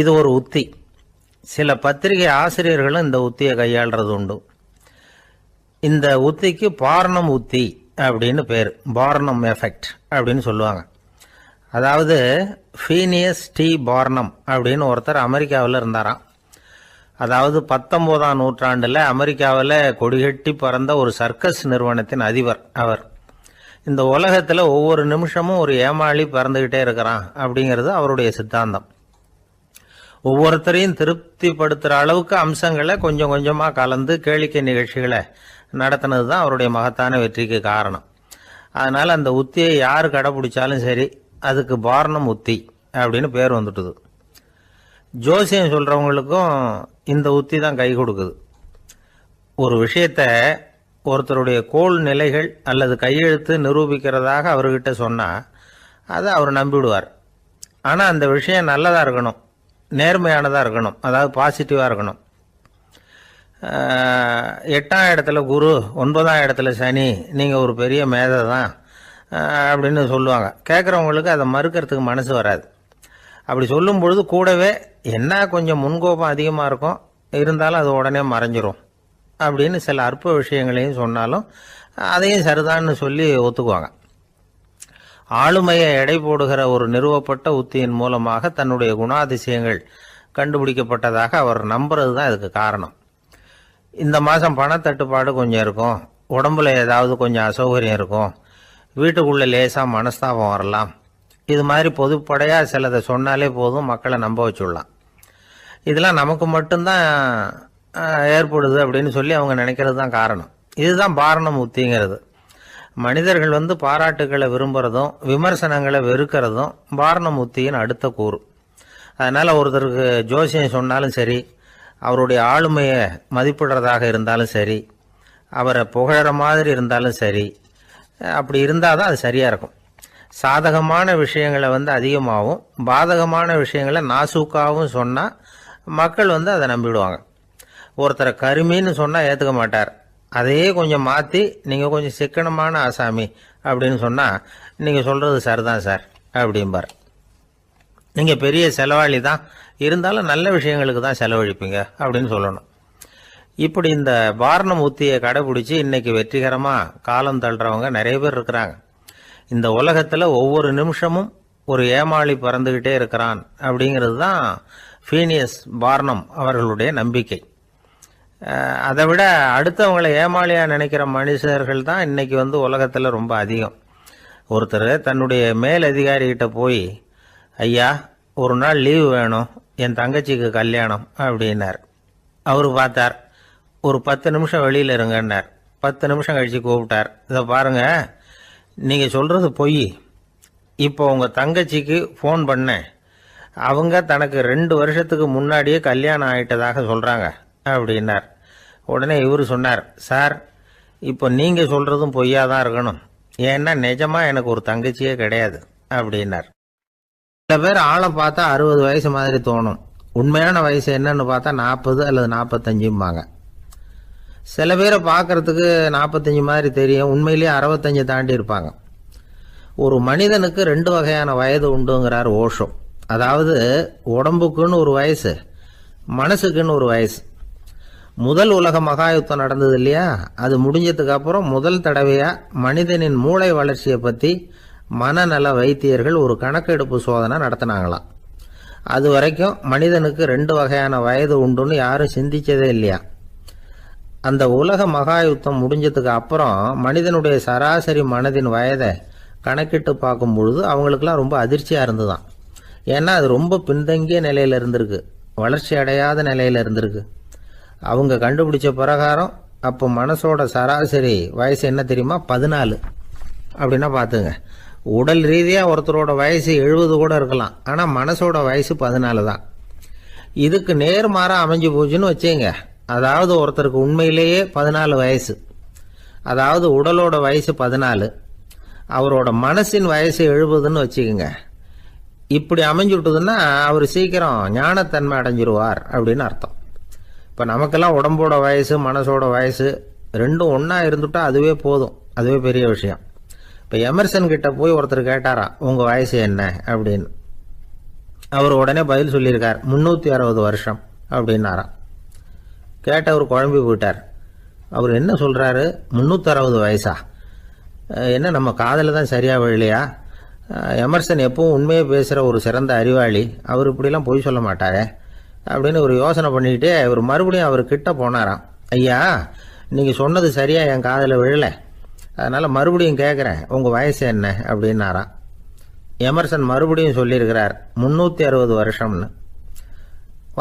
இது ஒரு உத்தி. சில பத்திரிகை ஆசிரியர்களும் இந்த உத்தியை கையாளுறது உண்டு. இந்த உத்திக்கு பார்னம் உத்தி அப்படின்னு பேர். பார்னம் எஃபெக்ட் அப்படின்னு சொல்லுவாங்க. அதாவது ஃபீனியஸ் டி பார்னம் அப்படின்னு ஒருத்தர் அமெரிக்காவில் இருந்தாராம். அதாவது 19ஆம் நூற்றாண்டில் அமெரிக்காவில் கொடிகட்டி பறந்த ஒரு சர்க்கஸ் நிறுவனத்தின் அதிபர் அவர். இந்த உலகத்தில் ஒவ்வொரு நிமிஷமும் ஒரு ஏமாளி பறந்துக்கிட்டே இருக்கிறான் அப்படிங்கிறது அவருடைய சித்தாந்தம். ஒவ்வொருத்தரையும் திருப்திப்படுத்துகிற அளவுக்கு அம்சங்களை கொஞ்சம் கொஞ்சமாக கலந்து கேளிக்கை நிகழ்ச்சிகளை நடத்தினது தான் அவருடைய மகத்தான வெற்றிக்கு காரணம். அதனால் அந்த உத்தியை யார் கடைப்பிடிச்சாலும் சரி, அதுக்கு பார்னம் உத்தி அப்படின்னு பேர் வந்துட்டுது. ஜோசியம் சொல்கிறவங்களுக்கும் இந்த உத்தி தான் கை கொடுக்குது. ஒரு விஷயத்த ஒருத்தருடைய கோள் நிலைகள் அல்லது கையெழுத்து நிரூபிக்கிறதாக அவர்கிட்ட சொன்னால் அதை அவர் நம்பிவிடுவார். ஆனால் அந்த விஷயம் நல்லதாக இருக்கணும், நேர்மையானதாக இருக்கணும், அதாவது பாசிட்டிவாக இருக்கணும். 8ஆம் இடத்துல குரு, 9ஆம் இடத்துல சனி, நீங்கள் ஒரு பெரிய மேதை தான் அப்படின்னு சொல்லுவாங்க. கேட்குறவங்களுக்கு அதை மறுக்கிறதுக்கு மனசு வராது. அப்படி சொல்லும் பொழுது கூடவே என்ன கொஞ்சம் முன்கோபம் அதிகமாக இருக்கும், இருந்தாலும் அது உடனே மறைஞ்சிரும் அப்படின்னு சில அற்ப விஷயங்களையும் சொன்னாலும் அதையும் சரிதான்னு சொல்லி ஒத்துக்குவாங்க. ஆளுமையை எடை போடுகிற ஒரு நிறுவப்பட்ட உத்தியின் மூலமாக தன்னுடைய குணாதிசயங்கள் கண்டுபிடிக்கப்பட்டதாக அவர் நம்புறது தான் இதுக்கு காரணம். இந்த மாதம் பணத்தட்டுப்பாடு கொஞ்சம் இருக்கும், உடம்புல ஏதாவது கொஞ்சம் அசௌகரியம் இருக்கும், வீட்டுக்குள்ளே லேசாக மனஸ்தாபம் வரலாம், இது மாதிரி பொதுப்படையாக சிலதை சொன்னாலே போதும், மக்களை நம்ப வச்சுடலாம். இதெல்லாம் நமக்கு மட்டும்தான் ஏற்படுது அப்படின்னு சொல்லி அவங்க நினைக்கிறது தான் காரணம். இதுதான் பார்னம் உத்திங்கிறது. மனிதர்கள் பாராட்டுகளை விரும்புகிறதும் விமர்சனங்களை வெறுக்கிறதும் பார்னம் உத்தியின் அடுத்த கூறு. அதனால் ஒருத்தருக்கு ஜோசியம் சொன்னாலும் சரி, அவருடைய ஆளுமையை மதிப்பிடுறதாக இருந்தாலும் சரி, அவரை புகழற மாதிரி இருந்தாலும் சரி, அப்படி இருந்தால் தான் அது சரியாக இருக்கும். சாதகமான விஷயங்களை அதிகமாகவும் பாதகமான விஷயங்களை நாசூக்காகவும் சொன்னால் மக்கள் அதை நம்பிவிடுவாங்க. ஒருத்தரை கருமின்னு சொன்னால் ஏற்றுக்க மாட்டார், அதையே கொஞ்சம் மாற்றி நீங்கள் கொஞ்சம் சிக்கனமான ஆசாமி அப்படின்னு சொன்னால் நீங்கள் சொல்கிறது சரிதான் சார் அப்படிம்பார். நீங்கள் பெரிய செலவாளி தான், இருந்தாலும் நல்ல விஷயங்களுக்கு தான் செலவழிப்பீங்க அப்படின்னு சொல்லணும். இப்படி இந்த வாரணம் உத்தியை கடைபிடிச்சி இன்னைக்கு வெற்றிகரமாக காலம் தள்ளுறவங்க நிறைய பேர் இருக்கிறாங்க. இந்த உலகத்தில் ஒவ்வொரு நிமிஷமும் ஒரு ஏமாளி பறந்துக்கிட்டே இருக்கிறான் அப்படிங்கிறது தான் ஃபீனியஸ் பார்னம் அவர்களுடைய நம்பிக்கை. அதை விட அடுத்தவங்களை ஏமாளியாக நினைக்கிற மனுஷர்கள் தான் இன்னைக்கு உலகத்தில் ரொம்ப அதிகம். ஒருத்தர் தன்னுடைய மேலதிகாரிகிட்ட போய், ஐயா ஒரு நாள் லீவு வேணும், என் தங்கச்சிக்கு கல்யாணம் அப்படின்னார். அவர் பார்த்தார், ஒரு 10 நிமிஷம் வெளியில் இருங்கன்னார். 10 நிமிஷம் கழித்து கூப்பிட்டார், இதை பாருங்க நீங்கள் சொல்கிறது பொய், இப்போ உங்கள் தங்கச்சிக்கு ஃபோன் பண்ணேன், அவங்க தனக்கு 2 வருஷத்துக்கு முன்னாடியே கல்யாணம் ஆகிட்டதாக சொல்கிறாங்க அப்படின்னார். உடனே இவர் சொன்னார், சார் இப்போ நீங்கள் சொல்கிறதும் பொய்யா தான் இருக்கணும், ஏன்னா நிஜமாக எனக்கு ஒரு தங்கச்சியே கிடையாது அப்படின்னார். சில பேர் ஆளை பார்த்தா 60 வயசு மாதிரி தோணும், உண்மையான வயசு என்னன்னு பார்த்தா 40 அல்லது 45 சில பேரை பார்க்கறதுக்கு 45 மாதிரி தெரியும், உண்மையிலேயே 65 தாண்டி இருப்பாங்க. ஒரு மனிதனுக்கு 2 வகையான வயது உண்டுங்கிறார் ஓஷோ. அதாவது உடம்புக்குன்னு ஒரு வயசு, மனசுக்குன்னு ஒரு வயசு. முதல் உலக மகாயுத்தம் நடந்தது இல்லையா, அது முடிஞ்சதுக்கு அப்புறம் முதல் தடவையா மனிதனின் மூளை வளர்ச்சியை பற்றி மனநல வைத்தியர்கள் ஒரு கணக்கெடுப்பு சோதனை நடத்தினாங்களாம். அது வரைக்கும் மனிதனுக்கு 2 வகையான வயது உண்டுன்னு யாரும் சிந்திச்சதே இல்லையா. அந்த உலக மகாயுத்தம் முடிஞ்சதுக்கு அப்புறம் மனிதனுடைய சராசரி மனதின் வயதை கணக்கிட்டு பார்க்கும் பொழுது அவங்களுக்கெல்லாம் ரொம்ப அதிர்ச்சியாக இருந்துதான். ஏன்னா அது ரொம்ப பின்தங்கிய நிலையில் இருந்திருக்கு, வளர்ச்சி அடையாத நிலையில் இருந்திருக்கு. அவங்க கண்டுபிடிச்ச பிரகாரம் அப்போ மனசோட சராசரி வயசு என்ன தெரியுமா, 14. அப்படின்னா பார்த்துங்க, உடல் ரீதியாக ஒருத்தரோட வயசு 70 கூட இருக்கலாம், ஆனால் மனசோட வயசு 14 தான். இதுக்கு நேர்மாறாக அமைஞ்சு போச்சுன்னு வச்சுங்க. அதாவது ஒருத்தருக்கு உண்மையிலேயே 14 வயசு, அதாவது உடலோட வயசு 14, அவரோட மனசின் வயசு 70ன்னு வச்சுக்கோங்க. இப்படி அமைஞ்சு விட்டதுன்னா அவர் சீக்கிரம் ஞானத்தன்மை அடைஞ்சிருவார் அப்படின்னு அர்த்தம். இப்போ நமக்கெல்லாம் உடம்போட வயசு மனசோட வயசு ரெண்டும் ஒன்றா இருந்துட்டா அதுவே போதும், அதுவே பெரிய விஷயம். இப்போ எமர்சன் கிட்ட போய் ஒருத்தர் கேட்டாராம், உங்கள் வயசு என்ன அப்படின்னு. அவர் உடனே பதில் சொல்லியிருக்கார், 360 வருஷம் அப்படின்னாராம். கேட்டவர் குழம்பி போயிட்டார். அவர் என்ன சொல்கிறாரு, 360 வயசா, என்ன நம்ம காதில் தான் சரியாக விழலையா? எமர்சன் எப்பவும் உண்மையை பேசுகிற ஒரு சிறந்த அறிவாளி, அவர் இப்படிலாம் பொய் சொல்ல மாட்டாரே அப்படின்னு ஒரு யோசனை பண்ணிக்கிட்டே இவர் மறுபடியும் அவர் கிட்ட போனாராம். ஐயா நீங்கள் சொன்னது சரியாக என் காதில் விழலை, அதனால் மறுபடியும் கேட்குறேன், உங்கள் வயசு என்ன அப்படின்னாராம். எமர்சன் மறுபடியும் சொல்லியிருக்கிறார் 360 வருஷம்னு.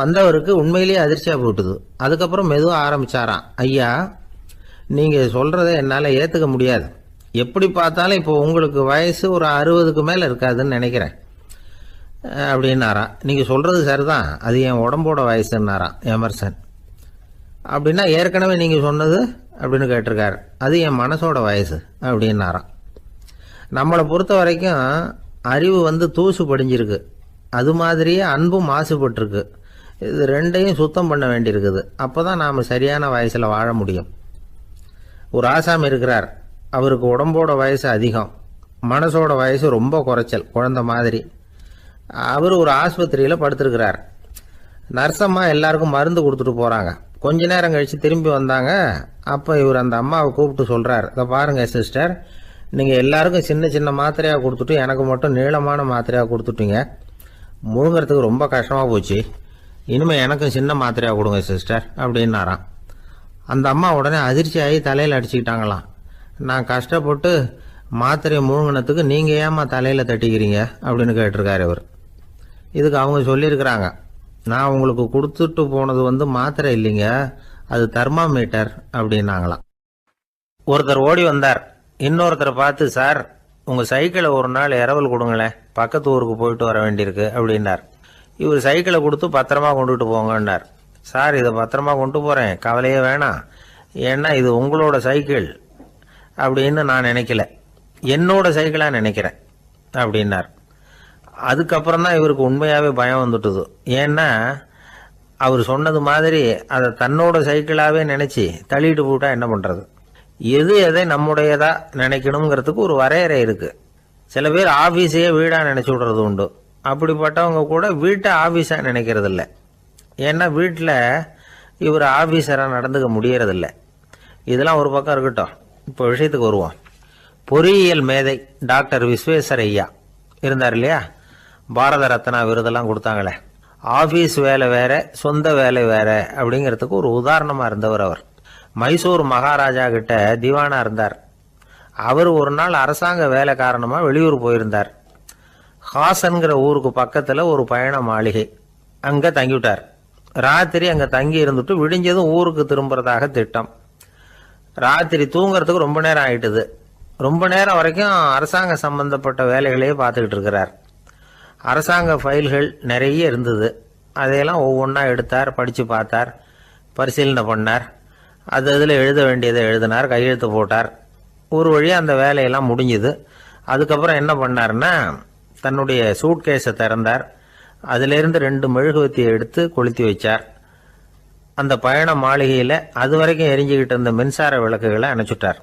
வந்தவருக்கு உண்மையிலேயே அதிர்ச்சியாக போட்டுது. அதுக்கப்புறம் மெதுவாக ஆரம்பித்தாராம், ஐயா நீங்கள் சொல்கிறத என்னால் ஏற்றுக்க முடியாது, எப்படி பார்த்தாலும் இப்போ உங்களுக்கு வயசு ஒரு 60க்கு மேலே இருக்காதுன்னு நினைக்கிறேன் அப்படின்னாராம். நீங்கள் சொல்கிறது சரிதான், அது என் உடம்போட வயசுன்னாராம் எமர்சன். அப்படின்னா ஏற்கனவே நீங்கள் சொன்னது அப்படின்னு கேட்டிருக்காரு, அது என் மனசோட வயசு அப்படின்னாராம். நம்மளை பொறுத்த வரைக்கும் அறிவு தூசு படிஞ்சிருக்கு, அது மாதிரியே அன்பும் மாசுபட்டிருக்கு. இது ரெண்டையும் சுத்தம் பண்ண வேண்டியிருக்குது, அப்போ தான் நாம் சரியான வயசில் வாழ முடியும். ஒரு ஆசாமி இருக்கிறார், அவருக்கு உடம்போட வயசு அதிகம், மனசோட வயசு ரொம்ப குறைச்சல், குழந்தை மாதிரி. அவர் ஒரு ஆஸ்பத்திரியில் படுத்திருக்கிறார். நர்சம்மா எல்லாருக்கும் மருந்து கொடுத்துட்டு போகிறாங்க. கொஞ்ச நேரம் கழித்து திரும்பி வந்தாங்க. அப்போ இவர் அந்த அம்மாவை கூப்பிட்டு சொல்கிறார், இதை பாருங்கள் சிஸ்டர், நீங்கள் எல்லாருக்கும் சின்ன சின்ன மாத்திரையாக கொடுத்துட்டு எனக்கு மட்டும் நீளமான மாத்திரையாக கொடுத்துட்டீங்க, முழுங்கிறதுக்கு ரொம்ப கஷ்டமாக போச்சு, இனிமேல் எனக்கும் சின்ன மாத்திரையாக கொடுங்க சிஸ்டர் அப்படின்னாராம். அந்த அம்மா உடனே அதிர்ச்சியாகி தலையில் அடிச்சுக்கிட்டாங்களாம். நான் கஷ்டப்பட்டு மாத்திரையை முழுங்கினத்துக்கு நீங்கள் ஏமா தலையில் தட்டிக்கிறீங்க அப்படின்னு கேட்டிருக்காரு இவர். இதுக்கு அவங்க சொல்லியிருக்கிறாங்க, நான் உங்களுக்கு கொடுத்துட்டு போனது மாத்திரை இல்லைங்க, அது தெர்மாமீட்டர் அப்படின்னாங்களாம். ஒருத்தர் ஓடி வந்தார், இன்னொருத்தரை பார்த்து, சார் உங்கள் சைக்கிளை ஒரு நாள் இரவல் கொடுங்களேன், பக்கத்து ஊருக்கு போயிட்டு வர வேண்டியிருக்கு அப்படின்னார். இவர் சைக்கிளை கொடுத்து பத்திரமா கொண்டுட்டு போங்கன்னார். சார் இதை பத்திரமா கொண்டு போகிறேன், கவலையே வேணாம், ஏன்னா இது உங்களோட சைக்கிள் அப்படின்னு நான் நினைக்கல, என்னோட சைக்கிளாக நினைக்கிறேன் அப்படின்னார். அதுக்கப்புறம் தான் இவருக்கு உண்மையாகவே பயம் வந்துட்டுது. ஏன்னா அவர் சொன்னது மாதிரி அதை தன்னோட சைக்கிளாவே நினைச்சு தள்ளிட்டு போட்டா என்ன பண்றது? எது எதை நம்முடையதா நினைக்கணுங்கிறதுக்கு ஒரு வரையறை இருக்கு. சில பேர் ஆபீஸையே வீடா நினைச்சு விடுறது உண்டு. அப்படிப்பட்டவங்க கூட வீட்டை ஆபீஸா நினைக்கிறது இல்லை. ஏன்னா வீட்டில் இவர் ஆபீஸரா நடந்துக்க முடியறதில்லை. இதெல்லாம் ஒரு பக்கம் இருக்கட்டும். இப்போ விஷயத்துக்கு வருவோம். பொறியியல் மேதை டாக்டர் விஸ்வேஸ்வரய்யா இருந்தார் இல்லையா, பாரத ரத்னா விருதெல்லாம் கொடுத்தாங்களே. ஆபீஸ் வேலை வேற, சொந்த வேலை வேற அப்படிங்கிறதுக்கு ஒரு உதாரணமா இருந்தவர் அவர். மைசூர் மகாராஜா கிட்ட திவானா இருந்தார். அவர் ஒரு நாள் அரசாங்க வேலை காரணமா வெளியூர் போயிருந்தார். ஹாசன்கிற ஊருக்கு பக்கத்துல ஒரு பயண மாளிகை, அங்க தங்கிவிட்டார். ராத்திரி அங்க தங்கி இருந்துட்டு விடிஞ்சதும் ஊருக்கு திரும்புறதாக திட்டம். ராத்திரி தூங்குறதுக்கு ரொம்ப நேரம் ஆயிட்டுது. ரொம்ப நேரம் வரைக்கும் அரசாங்க சம்பந்தப்பட்ட வேலைகளையே பார்த்துக்கிட்டு இருக்கிறார். அரசாங்க ஃபைல்கள் நிறைய இருந்தது. அதையெல்லாம் ஒவ்வொன்றா எடுத்தார், படித்து பார்த்தார், பரிசீலனை பண்ணார். அது அதில் எழுத வேண்டியதை எழுதினார், கையெழுத்து போட்டார். ஒரு வழியாக அந்த வேலையெல்லாம் முடிஞ்சுது. அதுக்கப்புறம் என்ன பண்ணார்னா, தன்னுடைய சூட்கேஸை திறந்தார். அதிலிருந்து 2 மெழுகுவத்தியை எடுத்து கொளுத்தி வச்சார். அந்த பயண மாளிகையில் அது வரைக்கும் எரிஞ்சுக்கிட்டு இருந்த மின்சார விளக்குகளை அணைச்சுட்டார்.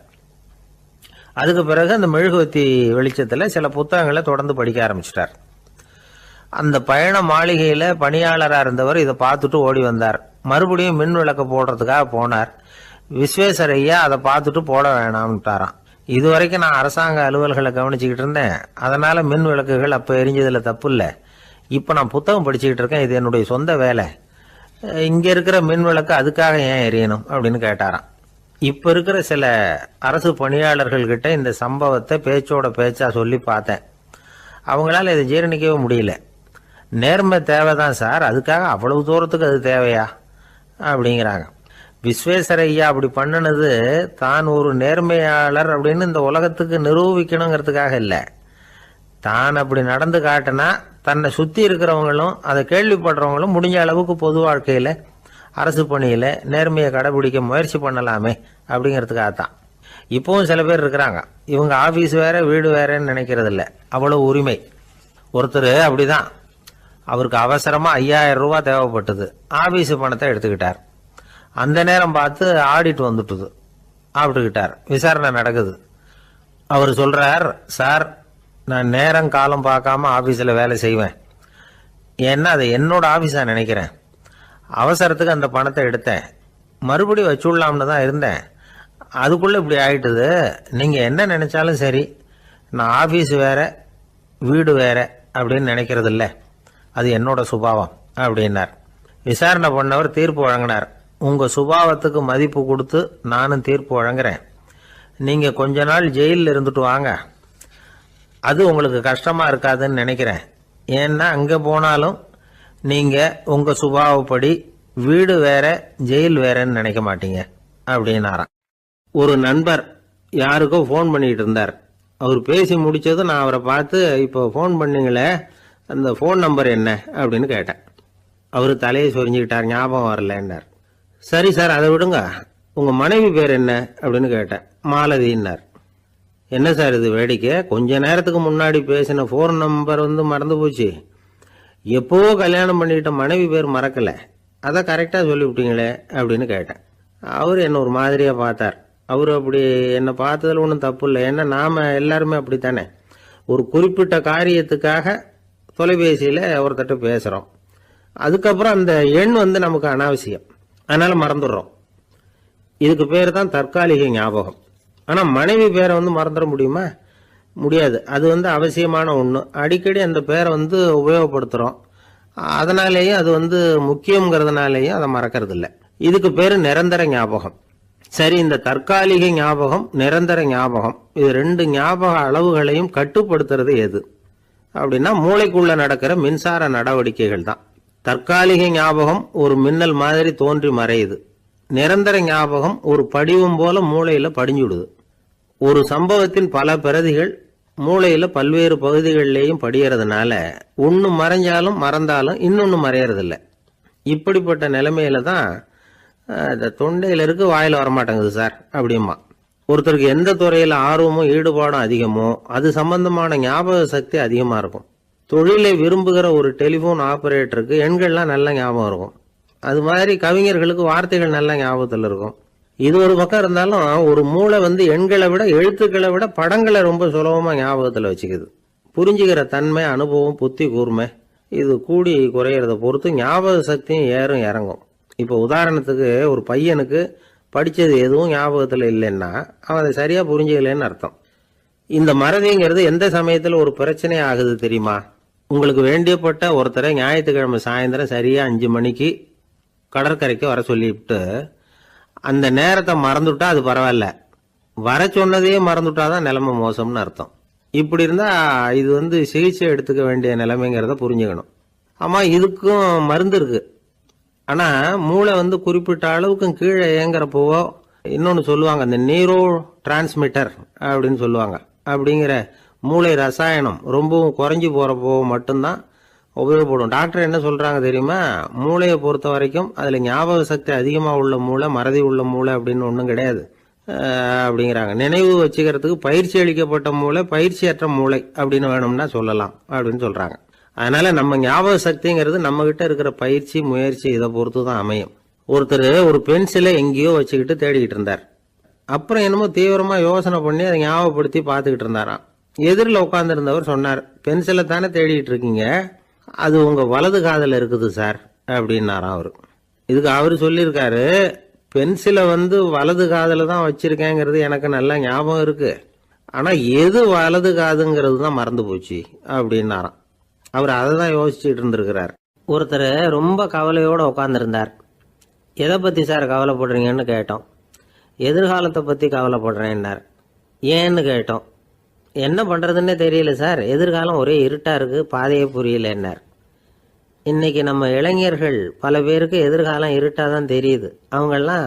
அதுக்கு பிறகு அந்த மெழுகுவத்தி வெளிச்சத்தில் சில புத்தகங்களை தொடர்ந்து படிக்க ஆரம்பிச்சிட்டார். அந்த பயண மாளிகையில் பணியாளராக இருந்தவர் இதை பார்த்துட்டு ஓடி வந்தார். மறுபடியும் மின் விளக்கு போடுறதுக்காக போனார். விஸ்வேஸ்வரய்யா அதை பார்த்துட்டு போட வேணாம்ட்டாராம். இது வரைக்கும் நான் அரசாங்க அலுவல்களை கவனிச்சுக்கிட்டு இருந்தேன், அதனால மின் விளக்குகள் அப்போ எரிஞ்சதில் தப்பு இல்லை. இப்போ நான் புத்தகம் படிச்சுக்கிட்டு இருக்கேன், இது என்னுடைய சொந்த வேலை. இங்கே இருக்கிற மின் விளக்கு அதுக்காக ஏன் எரியணும் அப்படின்னு கேட்டாராம். இப்போ இருக்கிற சில அரசு பணியாளர்கள்கிட்ட இந்த சம்பவத்தை பேச்சோட பேச்சா சொல்லி பார்த்தேன். அவங்களால இதை ஜீரணிக்கவே முடியல. நேர்மை தேவைதான் சார், அதுக்காக அவ்வளவு தூரத்துக்கு அது தேவையா அப்படிங்கிறாங்க. விஸ்வேஸ்வரய்யா அப்படி பண்ணினது தான் ஒரு நேர்மையாளர் அப்படின்னு இந்த உலகத்துக்கு நிரூபிக்கணுங்கிறதுக்காக இல்லை. தான் அப்படி நடந்து காட்டினா தன்னை சுற்றி இருக்கிறவங்களும் அதை கேள்விப்படுறவங்களும் முடிஞ்ச அளவுக்கு பொது வாழ்க்கையில் அரசு பணியில் நேர்மையை கடைபிடிக்க முயற்சி பண்ணலாமே அப்படிங்கிறதுக்காகத்தான். இப்போவும் சில பேர் இருக்கிறாங்க, இவங்க ஆஃபீஸ் வேற வீடு வேறன்னு நினைக்கிறது இல்லை, அவ்வளோ உரிமை. ஒருத்தர் அப்படிதான், அவருக்கு அவசரமாக 5000 ரூபா தேவைப்பட்டது. ஆஃபீஸு பணத்தை எடுத்துக்கிட்டார். அந்த நேரம் பார்த்து ஆடிட் வந்துட்டுது. ஆப்பிட்டுக்கிட்டார். விசாரணை நடக்குது. அவர் சொல்றார், சார் நான் நேரம் காலம் பார்க்காம ஆஃபீஸில் வேலை செய்வேன், ஏன்னா அதை என்னோட ஆஃபீஸாக நினைக்கிறேன். அவசரத்துக்கு அந்த பணத்தை எடுத்தேன், மறுபடியும் வச்சுடலாம்னு தான் இருந்தேன், அதுக்குள்ளே இப்படி ஆயிட்டுது. நீங்கள் என்ன நினைச்சாலும் சரி, நான் ஆஃபீஸ் வேற வீடு வேற அப்படின்னு நினைக்கிறது இல்லை, அது என்னோட சுபாவம் அப்படின்னார். விசாரணை பண்ணவர் தீர்ப்பு வழங்கினார். உங்கள் சுபாவத்துக்கு மதிப்பு கொடுத்து நானும் தீர்ப்பு வழங்குறேன். நீங்கள் கொஞ்ச நாள் ஜெயிலில் இருந்துட்டு வாங்க, அது உங்களுக்கு கஷ்டமாக இருக்காதுன்னு நினைக்கிறேன். ஏன்னா அங்கே போனாலும் நீங்கள் உங்கள் சுபாவப்படி வீடு வேற ஜெயில் வேறன்னு நினைக்க மாட்டீங்க அப்படின்னாராம். ஒரு நண்பர் யாருக்கோ ஃபோன் பண்ணிட்டு இருந்தார். அவர் பேசி முடிச்சதும் நான் அவரை பார்த்து, இப்போ ஃபோன் பண்ணீங்களே அந்த ஃபோன் நம்பர் என்ன அப்படின்னு கேட்டேன். அவர் தலையை சொரிஞ்சுக்கிட்டார், ஞாபகம் வரலன்னார். சரி சார் அதை விடுங்க, உங்கள் மனைவி பேர் என்ன அப்படின்னு கேட்டேன். மாலதின்னார். என்ன சார் இது வேடிக்கை, கொஞ்ச நேரத்துக்கு முன்னாடி பேசின ஃபோன் நம்பர் மறந்து போச்சு, எப்போவோ கல்யாணம் பண்ணிக்கிட்ட மனைவி பேர் மறக்கலை, அதை கரெக்டாக சொல்லிவிட்டீங்களே அப்படின்னு கேட்டேன். அவர் என்ன ஒரு மாதிரியாக பார்த்தார். அவர் அப்படி என்னை பார்த்ததில் ஒன்றும் தப்பு இல்லை, ஏன்னா நாம் எல்லாருமே அப்படித்தானே. ஒரு குறிப்பிட்ட காரியத்துக்காக தொலைபேசியில் ஒருத்தட்ட பேசுகிறோம், அதுக்கப்புறம் அந்த எண் நமக்கு அனாவசியம், அதனால் மறந்துடுறோம். இதுக்கு பேர் தான் தற்காலிக ஞாபகம். ஆனால் மனைவி பேரை மறந்துட முடியுமா? முடியாது. அது அவசியமான ஒன்று. அடிக்கடி அந்த பேரை உபயோகப்படுத்துகிறோம், அதனாலேயும் அது முக்கியங்கிறதுனாலேயும் அதை மறக்கிறது இல்லை. இதுக்கு பேர் நிரந்தர ஞாபகம். சரி, இந்த தற்காலிக ஞாபகம் நிரந்தர ஞாபகம், இது 2 ஞாபக அளவுகளையும் கட்டுப்படுத்துறது எது அப்படின்னா மூளைக்குள்ள நடக்கிற மின்சார நடவடிக்கைகள் தான். தற்காலிக ஞாபகம் ஒரு மின்னல் மாதிரி தோன்றி மறையுது. நிரந்தர ஞாபகம் ஒரு படிவம் போல மூளையில படிஞ்சுடுது. ஒரு சம்பவத்தின் பல பிரதிகள் மூளையில பல்வேறு பகுதிகளிலேயும் படியறதுனால ஒன்று மறைஞ்சாலும் மறந்தாலும் இன்னொன்று மறையறதில்லை. இப்படிப்பட்ட நிலைமையில தான் இந்த தொண்டையில இருக்கு, வாயில வரமாட்டேங்குது சார் அப்படிமா. ஒருத்தருக்கு எந்த துறையில ஆர்வமும் ஈடுபாடும் அதிகமோ அது சம்பந்தமான ஞாபக சக்தி அதிகமா இருக்கும். தொழிலை விரும்புகிற ஒரு டெலிபோன் ஆபரேட்டருக்கு எண்கள்லாம் நல்ல ஞாபகம் இருக்கும். அது மாதிரி கவிஞர்களுக்கு வார்த்தைகள் நல்ல ஞாபகத்தில் இருக்கும். இது ஒரு பக்கம் இருந்தாலும் ஒரு மூளை எண்களை விட எழுத்துக்களை விட படங்களை ரொம்ப சுலபமா ஞாபகத்தில் வச்சுக்குது. புரிஞ்சுக்கிற தன்மை, அனுபவம், புத்தி கூர்மை இது கூடி குறையிறத பொறுத்து ஞாபக சக்தியும் ஏறும் இறங்கும். இப்போ உதாரணத்துக்கு ஒரு பையனுக்கு படித்தது எதுவும் ஞாபகத்தில் இல்லைன்னா அவன் அதை சரியாக புரிஞ்சுக்கலன்னு அர்த்தம். இந்த மறதிங்கிறது எந்த சமயத்தில் ஒரு பிரச்சனை ஆகுது தெரியுமா? உங்களுக்கு வேண்டியப்பட்ட ஒருத்தரை ஞாயிற்றுக்கிழமை சாயந்தரம் சரியாக 5 மணிக்கு கடற்கரைக்கு வர சொல்லிவிட்டு அந்த நேரத்தை மறந்துட்டா அது பரவாயில்ல, வர சொன்னதையே மறந்துட்டாதான் நிலைமை மோசம்னு அர்த்தம். இப்படி இருந்தால் இது சிகிச்சை எடுத்துக்க வேண்டிய நிலைமைங்கிறத புரிஞ்சுக்கணும். ஆமாம், இதுக்கும் மருந்து இருக்கு. ஆனால் மூளை குறிப்பிட்ட அளவுக்கும் கீழே இயங்குறப்போவோ இன்னொன்று சொல்லுவாங்க, இந்த நியூரோ டிரான்ஸ்மிட்டர் அப்படின்னு சொல்லுவாங்க. அப்படிங்கிற மூளை ரசாயனம் ரொம்பவும் குறைஞ்சி போகிறப்போ மட்டும்தான் உபயோகப்படும். டாக்டர் என்ன சொல்கிறாங்க தெரியுமா? மூளையை பொறுத்த வரைக்கும் அதில் ஞாபக சக்தி அதிகமாக உள்ள மூளை, மறதி உள்ள மூளை அப்படின்னு ஒன்றும் கிடையாது அப்படிங்கிறாங்க. நினைவு வச்சுக்கிறதுக்கு பயிற்சி அளிக்கப்பட்ட மூளை, பயிற்சியற்ற மூளை அப்படின்னு வேணும்னா சொல்லலாம் அப்படின்னு சொல்கிறாங்க. அதனால நம்ம ஞாபக சக்திங்கிறது நம்ம கிட்ட இருக்கிற பயிற்சி, முயற்சி இதை பொறுத்து தான் அமையும். ஒருத்தர் ஒரு பென்சிலை எங்கேயோ வச்சுக்கிட்டு தேடிக்கிட்டு இருந்தார். அப்புறம் என்னமோ தீவிரமா யோசனை பண்ணி அதை ஞாபகப்படுத்தி பார்த்துக்கிட்டு இருந்தாராம். எதிரில் உட்காந்துருந்தவர் சொன்னார், பென்சிலை தானே தேடிட்டு இருக்கீங்க, அது உங்க வலது காதில் இருக்குது சார் அப்படின்னாராம் அவரு. இதுக்கு அவரு சொல்லியிருக்காரு, பென்சிலை வலது காதில் தான் வச்சிருக்கேங்கிறது எனக்கு நல்லா ஞாபகம் இருக்கு, ஆனா எது வலது காதுங்கிறது தான் மறந்து போச்சு அப்படின்னாராம். அவர் அதை தான் யோசிச்சுட்டு இருந்திருக்கிறார். ஒருத்தர் ரொம்ப கவலையோட உட்காந்துருந்தார். எதை பற்றி சார் கவலைப்படுறீங்கன்னு கேட்டோம். எதிர்காலத்தை பற்றி கவலைப்படுறேன்னார். ஏன்னு கேட்டோம். என்ன பண்ணுறதுன்னே தெரியல சார், எதிர்காலம் ஒரே இருட்டாக இருக்குது, பாதையே புரியலன்னார். இன்னைக்கு நம்ம இளைஞர்கள் பல பேருக்கு எதிர்காலம் இருட்டாக தான் தெரியுது. அவங்கெல்லாம்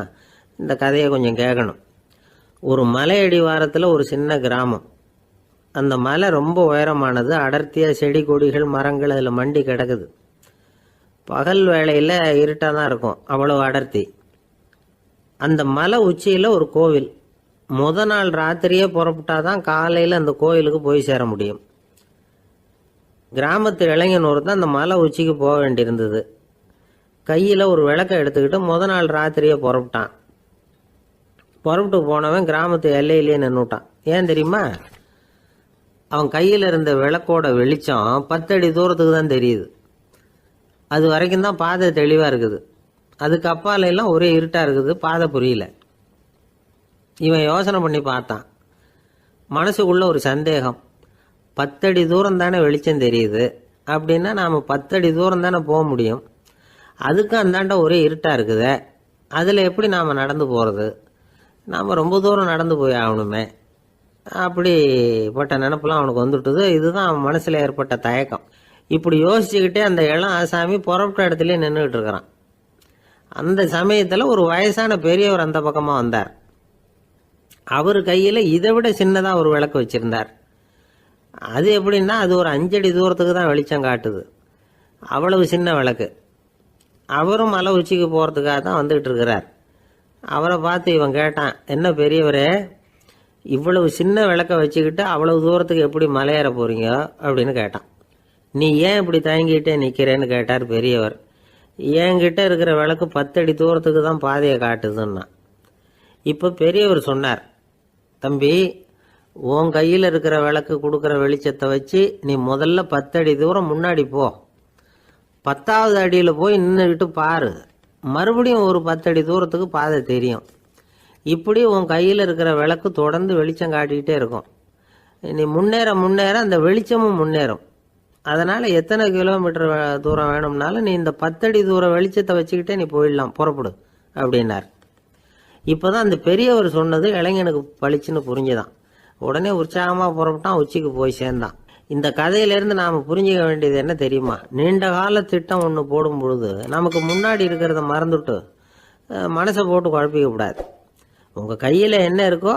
இந்த கதையை கொஞ்சம் கேட்கணும். ஒரு மலை அடிவாரத்தில் ஒரு சின்ன கிராமம். அந்த மலை ரொம்ப உயரமானது, அடர்த்தியாக செடி கொடிகள் மரங்கள் அதில் மண்டி கிடக்குது. பகல் வேளையில் இருட்டாக தான் இருக்கும், அவ்வளோ அடர்த்தி. அந்த மலை உச்சியில் ஒரு கோவில். நாள் ராத்திரியே புறப்பட்டாதான் காலையில் அந்த கோயிலுக்கு போய் சேர முடியும். கிராமத்து இளைஞன் ஒருத்தன் அந்த மலை உச்சிக்கு போக வேண்டியிருந்தது. கையில் ஒரு விளக்கை எடுத்துக்கிட்டு நாள் ராத்திரியே புறப்பட்டான். புறப்பட்டு போனவன் கிராமத்து எல்லையிலேயே நின்றுட்டான். ஏன் தெரியுமா? அவன் கையில் இருந்த விளக்கோட வெளிச்சம் 10 அடி தூரத்துக்கு தான் தெரியுது. அது வரைக்கும் தான் பாதை தெளிவாக இருக்குது. அதுக்கு அப்பால எல்லாம் ஒரே இருட்டாக இருக்குது, பாதை புரியல. இவன் யோசனை பண்ணி பார்த்தான். மனசுக்குள்ள ஒரு சந்தேகம். 10 அடி தூரம் தானே வெளிச்சம் தெரியுது, அப்படின்னா நாம் 10 அடி தூரம் தானே போக முடியும். அதுக்கும் அந்தாண்ட ஒரே இருட்டாக இருக்குது, அதில் எப்படி நாம் நடந்து போகிறது? நாம் ரொம்ப தூரம் நடந்து போய் ஆகணுமே. அப்படிப்பட்ட நினப்பெல்லாம் அவனுக்கு வந்துவிட்டது. இதுதான் அவன் மனசில் ஏற்பட்ட தயக்கம். இப்படி யோசிச்சுக்கிட்டே அந்த இளம் ஆசாமி புறப்பட்ட இடத்துலயே நின்றுக்கிட்டு இருக்கிறான். அந்த சமயத்தில் ஒரு வயசான பெரியவர் அந்த பக்கமாக வந்தார். அவர் கையில் இதை விட சின்னதாக ஒரு விளக்கு வச்சிருந்தார். அது எப்படின்னா அது ஒரு 5 அடி தூரத்துக்கு தான் வெளிச்சம் காட்டுது, அவ்வளவு சின்ன விளக்கு. அவரும் மலை உச்சிக்கு போகிறதுக்காக தான் வந்துகிட்டு இருக்கிறார். அவரை பார்த்து இவன் கேட்டான், என்ன பெரியவரே, இவ்வளவு சின்ன விளக்க வச்சுக்கிட்டு அவ்வளவு தூரத்துக்கு எப்படி மலையேற போறீங்க அப்படின்னு கேட்டான். நீ ஏன் இப்படி தயங்கிட்டே நிற்கிறேன்னு கேட்டார் பெரியவர். என்கிட்ட இருக்கிற விளக்கு 10 அடி தூரத்துக்கு தான் பாதையை காட்டுதுன்னா. இப்போ பெரியவர் சொன்னார், தம்பி, உன் கையில் இருக்கிற விளக்கு கொடுக்குற வெளிச்சத்தை வச்சு நீ முதல்ல 10 அடி தூரம் முன்னாடி போ, 10வது அடியில் போய் நின்றுக்கிட்டு பாரு, மறுபடியும் ஒரு 10 அடி தூரத்துக்கு பாதை தெரியும். இப்படி உன் கையில் இருக்கிற விளக்கு தொடர்ந்து வெளிச்சம் காட்டிக்கிட்டே இருக்கும். நீ முன்னேற முன்னேற அந்த வெளிச்சமும் முன்னேறும். அதனால் எத்தனை கிலோமீட்டர் தூரம் வேணும்னாலும் நீ இந்த 10 அடி தூரம் வெளிச்சத்தை வச்சுக்கிட்டே நீ போயிடலாம், புறப்படு அப்படின்னார். இப்போ தான் அந்த பெரியவர் சொன்னது இளைஞனுக்கு பளிச்சுன்னு புரிஞ்சுதான். உடனே உற்சாகமாக புறப்பட்டான், உச்சிக்கு போய் சேர்ந்தான். இந்த கதையிலேருந்து நாம் புரிஞ்சிக்க வேண்டியது என்ன தெரியுமா? நீண்ட கால திட்டம் ஒன்று போடும் பொழுது நமக்கு முன்னாடி இருக்கிறத மறந்துட்டு மனசை போட்டு குழப்பிக்க கூடாது. உங்கள் கையில் என்ன இருக்கோ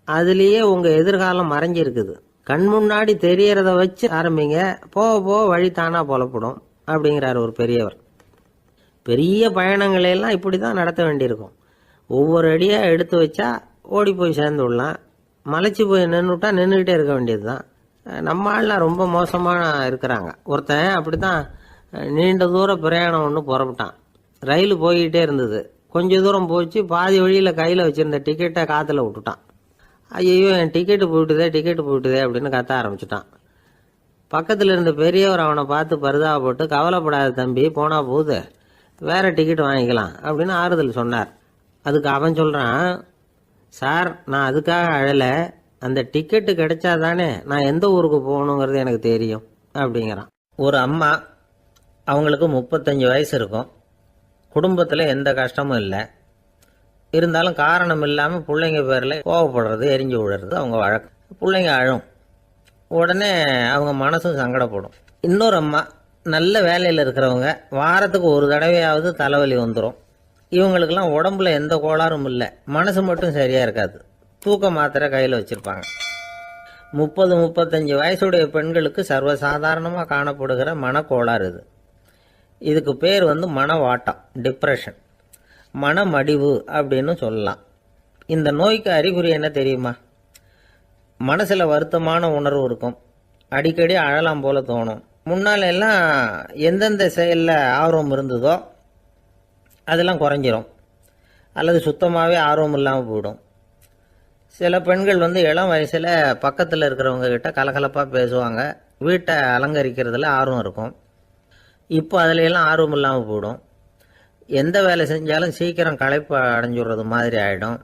அதுலேயே உங்கள் எதிர்காலம் மறைஞ்சிருக்குது. கண் முன்னாடி தெரியறத வச்சு ஆரம்பிங்க, போக போக வழி தானாக புலப்படும் அப்படிங்கிறார் ஒரு பெரியவர். பெரிய பயணங்களையெல்லாம் இப்படி தான் நடத்த வேண்டியிருக்கும். ஒவ்வொரு அடியாக எடுத்து வச்சா ஓடி போய் சேர்ந்து விடலாம், மலைச்சி போய் நின்றுட்டா நின்றுக்கிட்டே இருக்க வேண்டியது தான். நம்ம ஆள்லாம் ரொம்ப மோசமாக இருக்கிறாங்க. ஒருத்தன் அப்படி தான் நீண்ட தூர பிரயாணம் ஒன்று புறப்பட்டான். ரயில் போய்கிட்டே இருந்தது. கொஞ்ச தூரம் போச்சு, பாதி வழியில் கையில் வச்சுருந்த டிக்கெட்டை காற்றுல விட்டுட்டான். ஐயோ, என் டிக்கெட்டு போயிட்டுதே அப்படின்னு கத்த ஆரம்பிச்சிட்டான். பக்கத்தில் இருந்த பெரியவர் அவனை பார்த்து பரிதாபப்பட்டு, கவலைப்படாத தம்பி, போனா போகுது, வேற டிக்கெட் வாங்கிக்கலாம் அப்படின்னு ஆறுதல் சொன்னார். அதுக்கு அவன் சொல்கிறான், சார், நான் அதுக்காக அழலை, அந்த டிக்கெட்டு கிடைச்சாதானே நான் எந்த ஊருக்கு போகணுங்கிறது எனக்கு தெரியும் அப்படிங்கிறான். ஒரு அம்மா, அவங்களுக்கு 35 வயசு இருக்கும், குடும்பத்தில் எந்த கஷ்டமும் இல்லை, இருந்தாலும் காரணம் இல்லாமல் பிள்ளைங்க பேரில் கோவப்படுறது, எரிஞ்சு விடுறது அவங்க வழக்கம். பிள்ளைங்க அழும், உடனே அவங்க மனசும் சங்கடப்படும். இன்னொரு அம்மா, நல்ல வேலையில் இருக்கிறவங்க, வாரத்துக்கு ஒரு தடவையாவது தலைவலி வந்துடும். இவங்களுக்கெல்லாம் உடம்புல எந்த கோளாறும் இல்லை, மனசு மட்டும் சரியாக இருக்காது, தூக்க மாத்திரை கையில் வச்சுருப்பாங்க. 30-35 வயசுடைய பெண்களுக்கு சர்வசாதாரணமாக காணப்படுகிற மனக்கோளாறு இது. இதுக்கு பேர் மனவாட்டம், டிப்ரெஷன், மனமடிவு அப்படின்னு சொல்லலாம். இந்த நோய்க்கு அறிகுறி என்ன தெரியுமா? மனசில் வருத்தமான உணர்வு இருக்கும், அடிக்கடி அழலாம் போல தோணும். முன்னால் எல்லாம் எந்தெந்த செயலில் ஆர்வம் இருந்ததோ அதெல்லாம் குறைஞ்சிரும், அல்லது சுத்தமாகவே ஆர்வம் இல்லாமல் போயிடும். சில பெண்கள் இளம் வயசில் பக்கத்தில் இருக்கிறவங்க கிட்ட கலகலப்பாக பேசுவாங்க, வீட்டை அலங்கரிக்கிறதுல ஆர்வம் இருக்கும். இப்போ அதில் எல்லாம் ஆர்வம் இல்லாமல் போயிடும். எந்த வேலை செஞ்சாலும் சீக்கிரம் களைப்பு அடைஞ்சுடுறது மாதிரி ஆகிடும்.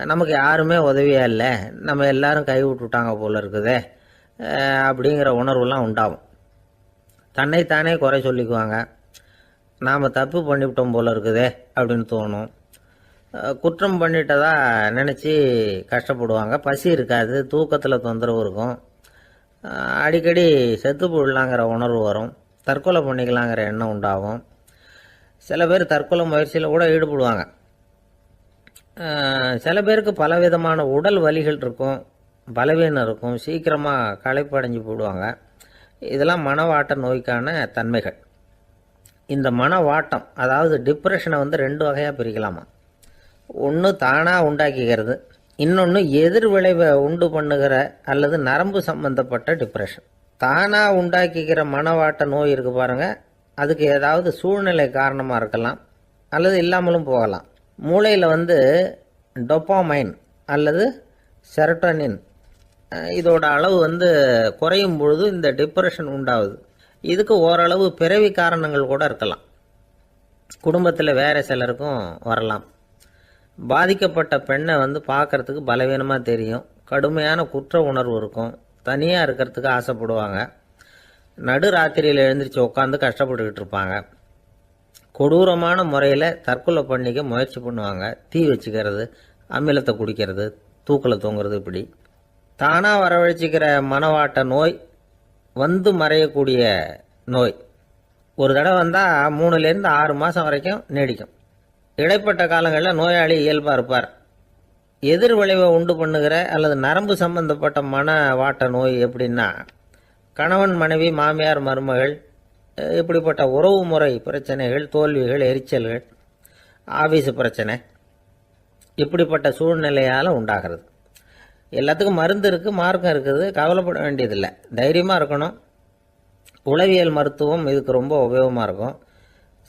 நமக்கு யாருமே உதவியாக இல்லை, நம்ம எல்லாரும் கை விட்டுட்டாங்க போல இருக்குதே அப்படிங்கிற உணர்வுலாம் உண்டாகும். தன்னைத்தானே குறை சொல்லிக்குவாங்க, நாம் தப்பு பண்ணிவிட்டோம் போல இருக்குதே அப்படின்னு தோணும். குற்றம் பண்ணிட்டதா நினச்சி கஷ்டப்படுவாங்க. பசி இருக்காது, தூக்கத்தில் தொந்தரவு இருக்கும், அடிக்கடி செத்து போடலாங்கிற உணர்வு வரும், தற்கொலை பண்ணிக்கலாங்கிற எண்ணம் உண்டாகும். சில பேர் தற்கொலை முயற்சியில் கூட ஈடுபடுவாங்க. சில பேருக்கு பலவிதமான உடல் வலிகள் இருக்கும், பலவீனம் இருக்கும், சீக்கிரமாக களைப்படைஞ்சு போடுவாங்க. இதெல்லாம் மனவாட்ட நோய்க்கான தன்மைகள். இந்த மனவாட்டம், அதாவது டிப்ரெஷனை 2 வகையாக பிரிக்கலாமா. ஒன்று தானாக உண்டாக்கிக்கிறது, இன்னொன்று எதிர் விளைவை உண்டு பண்ணுகிற அல்லது நரம்பு சம்பந்தப்பட்ட டிப்ரெஷன். தானாக உண்டாக்கிக்கிற மனவாட்ட நோய் இருக்கு பாருங்க, அதுக்கு ஏதாவது சூழ்நிலை காரணமாக இருக்கலாம், அல்லது இல்லாமலும் போகலாம். மூளையில் டொப்பாமைன் அல்லது செரட்டோனின் இதோட அளவு குறையும் பொழுது இந்த டிப்ரெஷன் உண்டாகுது. இதுக்கு ஓரளவு பிறவி காரணங்கள் கூட இருக்கலாம், குடும்பத்தில் வேற சிலருக்கும் வரலாம். பாதிக்கப்பட்ட பெண்ணை பார்க்கறதுக்கு பலவீனமாக தெரியும், கடுமையான குற்ற உணர்வு இருக்கும், தனியாக இருக்கிறதுக்கு ஆசைப்படுவாங்க, நடு ராத்திரியில் எழுந்திரிச்சு உட்காந்து கஷ்டப்பட்டுக்கிட்டு இருப்பாங்க, கொடூரமான முறையில் தற்கொலை பண்ணிக்க முயற்சி பண்ணுவாங்க, தீ வச்சுக்கிறது, அமிலத்தை குடிக்கிறது, தூக்கில் தூங்குறது. இப்படி தானாக வரவழைச்சிக்கிற மனவாட்ட நோய் மறையக்கூடிய நோய். ஒரு தடவை வந்தால் 3லேருந்து 6 மாதம் வரைக்கும் நீடிக்கும். இடைப்பட்ட காலங்களில் நோயாளி இயல்பாக இருப்பார். எதிர் விளைவை உண்டு பண்ணுகிற அல்லது நரம்பு சம்பந்தப்பட்ட மனவாட்ட நோய் எப்படின்னா, கணவன் மனைவி, மாமியார் மருமகள், இப்படிப்பட்ட உறவு முறை பிரச்சனைகள், தோல்விகள், எரிச்சல்கள், ஆபீஸ் பிரச்சனை, இப்படிப்பட்ட சூழ்நிலையால் உண்டாகிறது. எல்லாத்துக்கும் மருந்து இருக்குது, மார்க்கம் இருக்குது, கவலைப்பட வேண்டியதில்லை, தைரியமாக இருக்கணும். உளவியல் மருத்துவம் இதுக்கு ரொம்ப உபயோகமாக இருக்கும்.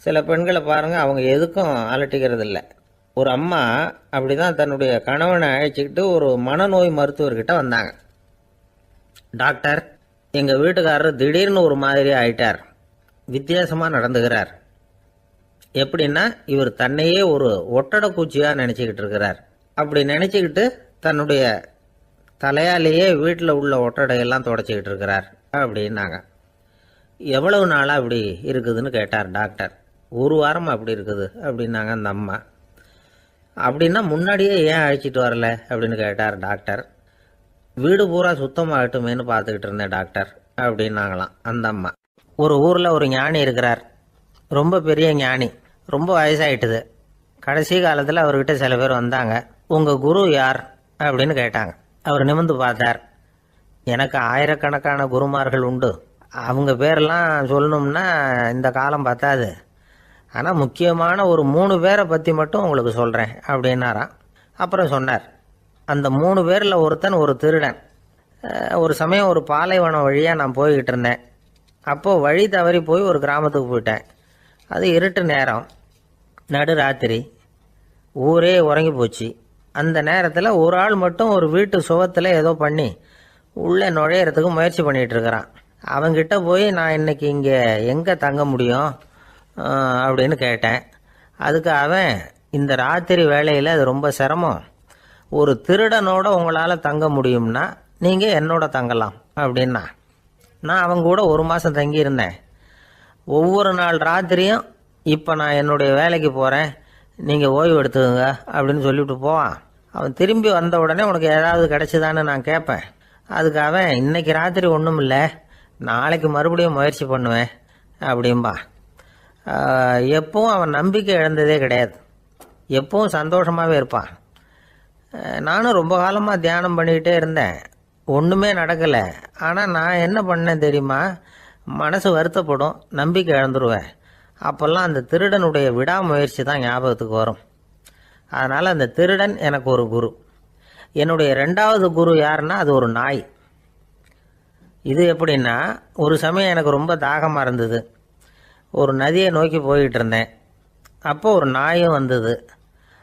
சில பெண்களை பாருங்கள், அவங்க எதுக்கும் அலட்டிக்கிறது இல்லை. ஒரு அம்மா அப்படி தான் தன்னுடைய கணவனை அழைச்சிக்கிட்டு ஒரு மனநோய் மருத்துவர்கிட்ட வந்தாங்க. டாக்டர், எங்கள் வீட்டுக்காரர் திடீர்னு ஒரு மாதிரி ஆயிட்டார், வித்தியாசமாக நடந்துகிறார். எப்படின்னா, இவர் தன்னையே ஒரு ஒட்டடை பூச்சியாக நினச்சிக்கிட்டு இருக்கிறார். அப்படி நினச்சிக்கிட்டு தன்னுடைய தலையாலேயே வீட்டில் உள்ள ஒட்டடையெல்லாம் தொடச்சிக்கிட்டு இருக்கிறார் அப்படின்னாங்க. எவ்வளவு நாளாக அப்படி இருக்குதுன்னு கேட்டார் டாக்டர். 1 வாரமாக அப்படி இருக்குது அப்படின்னாங்க அந்த அம்மா. அப்படின்னா முன்னாடியே ஏன் அழைச்சிட்டு வரல அப்படின்னு கேட்டார் டாக்டர். வீடு பூரா சுத்தமாகட்டுமேனு பார்த்துக்கிட்டு இருந்தேன் டாக்டர் அப்படின்னாங்களாம் அந்த அம்மா. ஒரு ஊரில் ஒரு ஞானி இருக்கிறார், ரொம்ப பெரிய ஞானி, ரொம்ப வயசாயிட்டுது. கடைசி காலத்தில் அவர்கிட்ட சில பேர் வந்தாங்க. உங்கள் குரு யார் அப்படின்னு கேட்டாங்க. அவர் நிமிர்ந்து பார்த்தார். எனக்கு ஆயிரக்கணக்கான குருமார்கள் உண்டு, அவங்க பேரெல்லாம் சொல்லணும்னா இந்த காலம் பத்தாது, ஆனால் முக்கியமான ஒரு 3 பேரை பற்றி மட்டும் உங்களுக்கு சொல்கிறேன் அப்படின்னாராம். அப்புறம் சொன்னார், அந்த 3 பேரில் ஒருத்தன் ஒரு திருடன். ஒரு சமயம் ஒரு பாலைவனம் வழியாக நான் போய்கிட்டு இருந்தேன். அப்போது வழி தவறி போய் ஒரு கிராமத்துக்கு போயிட்டேன். அது இருட்டு நேரம், நடுராத்திரி, ஊரே உறங்கி போச்சு. அந்த நேரத்தில் ஒரு ஆள் மட்டும் ஒரு வீட்டு சுவத்தில் ஏதோ பண்ணி உள்ளே நுழையிறதுக்கு முயற்சி பண்ணிகிட்டு இருக்கிறான். அவங்கிட்ட போய் நான் இன்னைக்கு இங்கே எங்கே தங்க முடியும் அப்படின்னு கேட்டேன். அதுக்கு அவன், இந்த ராத்திரி வேளையில் அது ரொம்ப சிரமம், ஒரு திருடனோட உங்களால் தங்க முடியும்னா நீங்கள் என்னோட தங்கலாம் அப்படின்னா. நான் அவங்க கூட 1 மாதம் தங்கியிருந்தேன். ஒவ்வொரு நாள் ராத்திரியும் இப்போ நான் என்னுடைய வேலைக்கு போகிறேன், நீங்கள் ஓய்வு எடுத்துக்கோங்க அப்படின்னு சொல்லிவிட்டு போவான். அவன் திரும்பி வந்த உடனே உனக்கு ஏதாவது கிடைச்சிதான்னு நான் கேட்பேன். அதுக்கு அவன், இன்னைக்கு ராத்திரி ஒன்றும் இல்லை, நாளைக்கு மறுபடியும் முயற்சி பண்ணுவேன் அப்படின்பா. எப்பவும் அவன் நம்பிக்கை இழந்ததே கிடையாது, எப்பவும் சந்தோஷமாகவே இருப்பான். நானும் ரொம்ப காலமாக தியானம் பண்ணிக்கிட்டே இருந்தேன், ஒன்றுமே நடக்கலை. ஆனால் நான் என்ன பண்ணேன் தெரியுமா, மனசு வருத்தப்படும், நம்பிக்கை இழந்துருவேன். அப்போல்லாம் அந்த திருடனுடைய விடாமுயற்சி தான் ஞாபகத்துக்கு வரும். அதனால் அந்த திருடன் எனக்கு ஒரு குரு. என்னுடைய 2வது குரு யாருன்னா அது ஒரு நாய். இது எப்படின்னா, ஒரு சமயம் எனக்கு ரொம்ப தாகமாக இருந்தது. ஒரு நதியை நோக்கி போயிட்டு இருந்தேன். அப்போ ஒரு நாயும் வந்தது,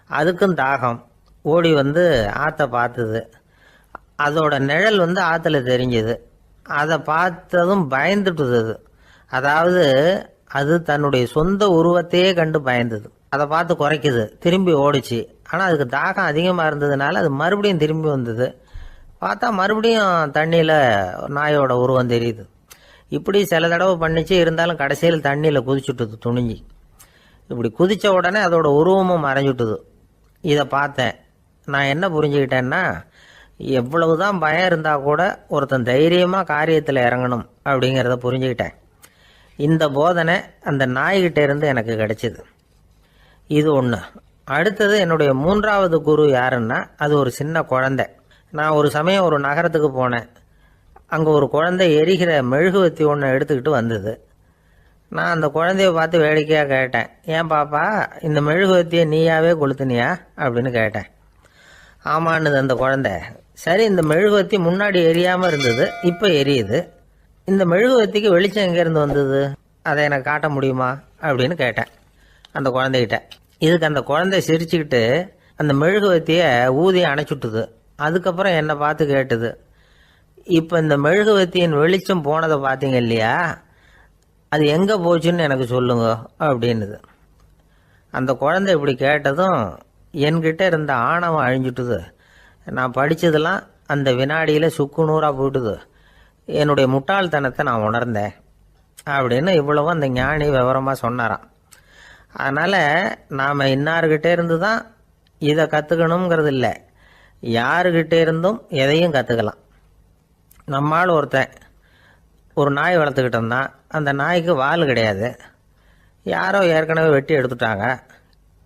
அதுக்கும் தாகம். ஓடி வந்து ஆற்றை பார்த்தது. அதோட நிழல் வந்து ஆற்றுல தெரிஞ்சுது. அதை பார்த்ததும் பயந்துட்டுது. அதாவது அது தன்னுடைய சொந்த உருவத்தையே கண்டு பயந்தது. அதை பார்த்து குறைக்குது, திரும்பி ஓடிச்சு. ஆனால் அதுக்கு தாகம் அதிகமாக இருந்ததுனால அது மறுபடியும் திரும்பி வந்தது. பார்த்தா மறுபடியும் தண்ணியில் நாயோட உருவம் தெரியுது. இப்படி சில தடவை பண்ணிச்சு. இருந்தாலும் கடைசியில் தண்ணியில் குதிச்சுட்டுது துணிஞ்சி. இப்படி குதித்த உடனே அதோட உருவமும் மறைஞ்சுட்டுது. இதை பார்த்தேன். நான் என்ன புரிஞ்சுக்கிட்டேன்னா, எவ்வளவு தான் பயம் இருந்தால் கூட ஒருத்தன் தைரியமாக காரியத்தில் இறங்கணும் அப்படிங்கிறத புரிஞ்சுக்கிட்டேன். இந்த போதனை அந்த நாய்கிட்ட இருந்து எனக்கு கிடைச்சிது. இது ஒன்று. அடுத்தது என்னுடைய 3வது குரு யாருன்னா அது ஒரு சின்ன குழந்தை. நான் ஒரு சமயம் ஒரு நகரத்துக்கு போனேன். அங்கே ஒரு குழந்தை எரிகிற மெழுகுவத்தி ஒன்று எடுத்துக்கிட்டு வந்தது. நான் அந்த குழந்தைய பார்த்து வேடிக்கையாக கேட்டேன், ஏன் பாப்பா, இந்த மெழுகுவத்தியை நீயாவே கொளுத்துனியா அப்படின்னு கேட்டேன். ஆமான்னுது அந்த குழந்தை. சரி, இந்த மெழுகுவத்தி முன்னாடி எரியாமல் இருந்தது, இப்போ எரியுது. இந்த மெழுகுவத்திக்கு வெளிச்சம் எங்கேருந்து வந்தது, அதை எனக்கு காட்ட முடியுமா அப்படின்னு கேட்டேன் அந்த குழந்தைகிட்ட. இதுக்கு அந்த குழந்தை சிரிச்சுக்கிட்டு அந்த மெழுகுவத்தியை ஊதி அணைச்சுட்டுது. அதுக்கப்புறம் என்னை பார்த்து கேட்டுது, இப்போ இந்த மெழுகுவத்தியின் வெளிச்சம் போனதை பார்த்தீங்க இல்லையா, அது எங்கே போச்சுன்னு எனக்கு சொல்லுங்க அப்படின்னுது. அந்த குழந்தை இப்படி கேட்டதும் என்கிட்ட இருந்த ஆணவம் அழிஞ்சுட்டுது. நான் படித்ததெல்லாம் அந்த வினாடியில் சுக்கு நூறாக போயிட்டுது. என்னுடைய முட்டாள்தனத்தை நான் உணர்ந்தேன் அப்படின்னு இவ்வளவும் அந்த ஞானி விவரமாக சொன்னாராம். அதனால் நாம் இன்னார்கிட்டே இருந்து தான் இதை கற்றுக்கணுங்கிறது இல்லை, யாருக்கிட்டே இருந்தும் எதையும் கற்றுக்கலாம். நம்மால் ஒருத்தன் ஒரு நாய் வளர்த்துக்கிட்டு இருந்தான். அந்த நாய்க்கு வால் கிடையாது, யாரோ ஏற்கனவே வெட்டி எடுத்துட்டாங்க.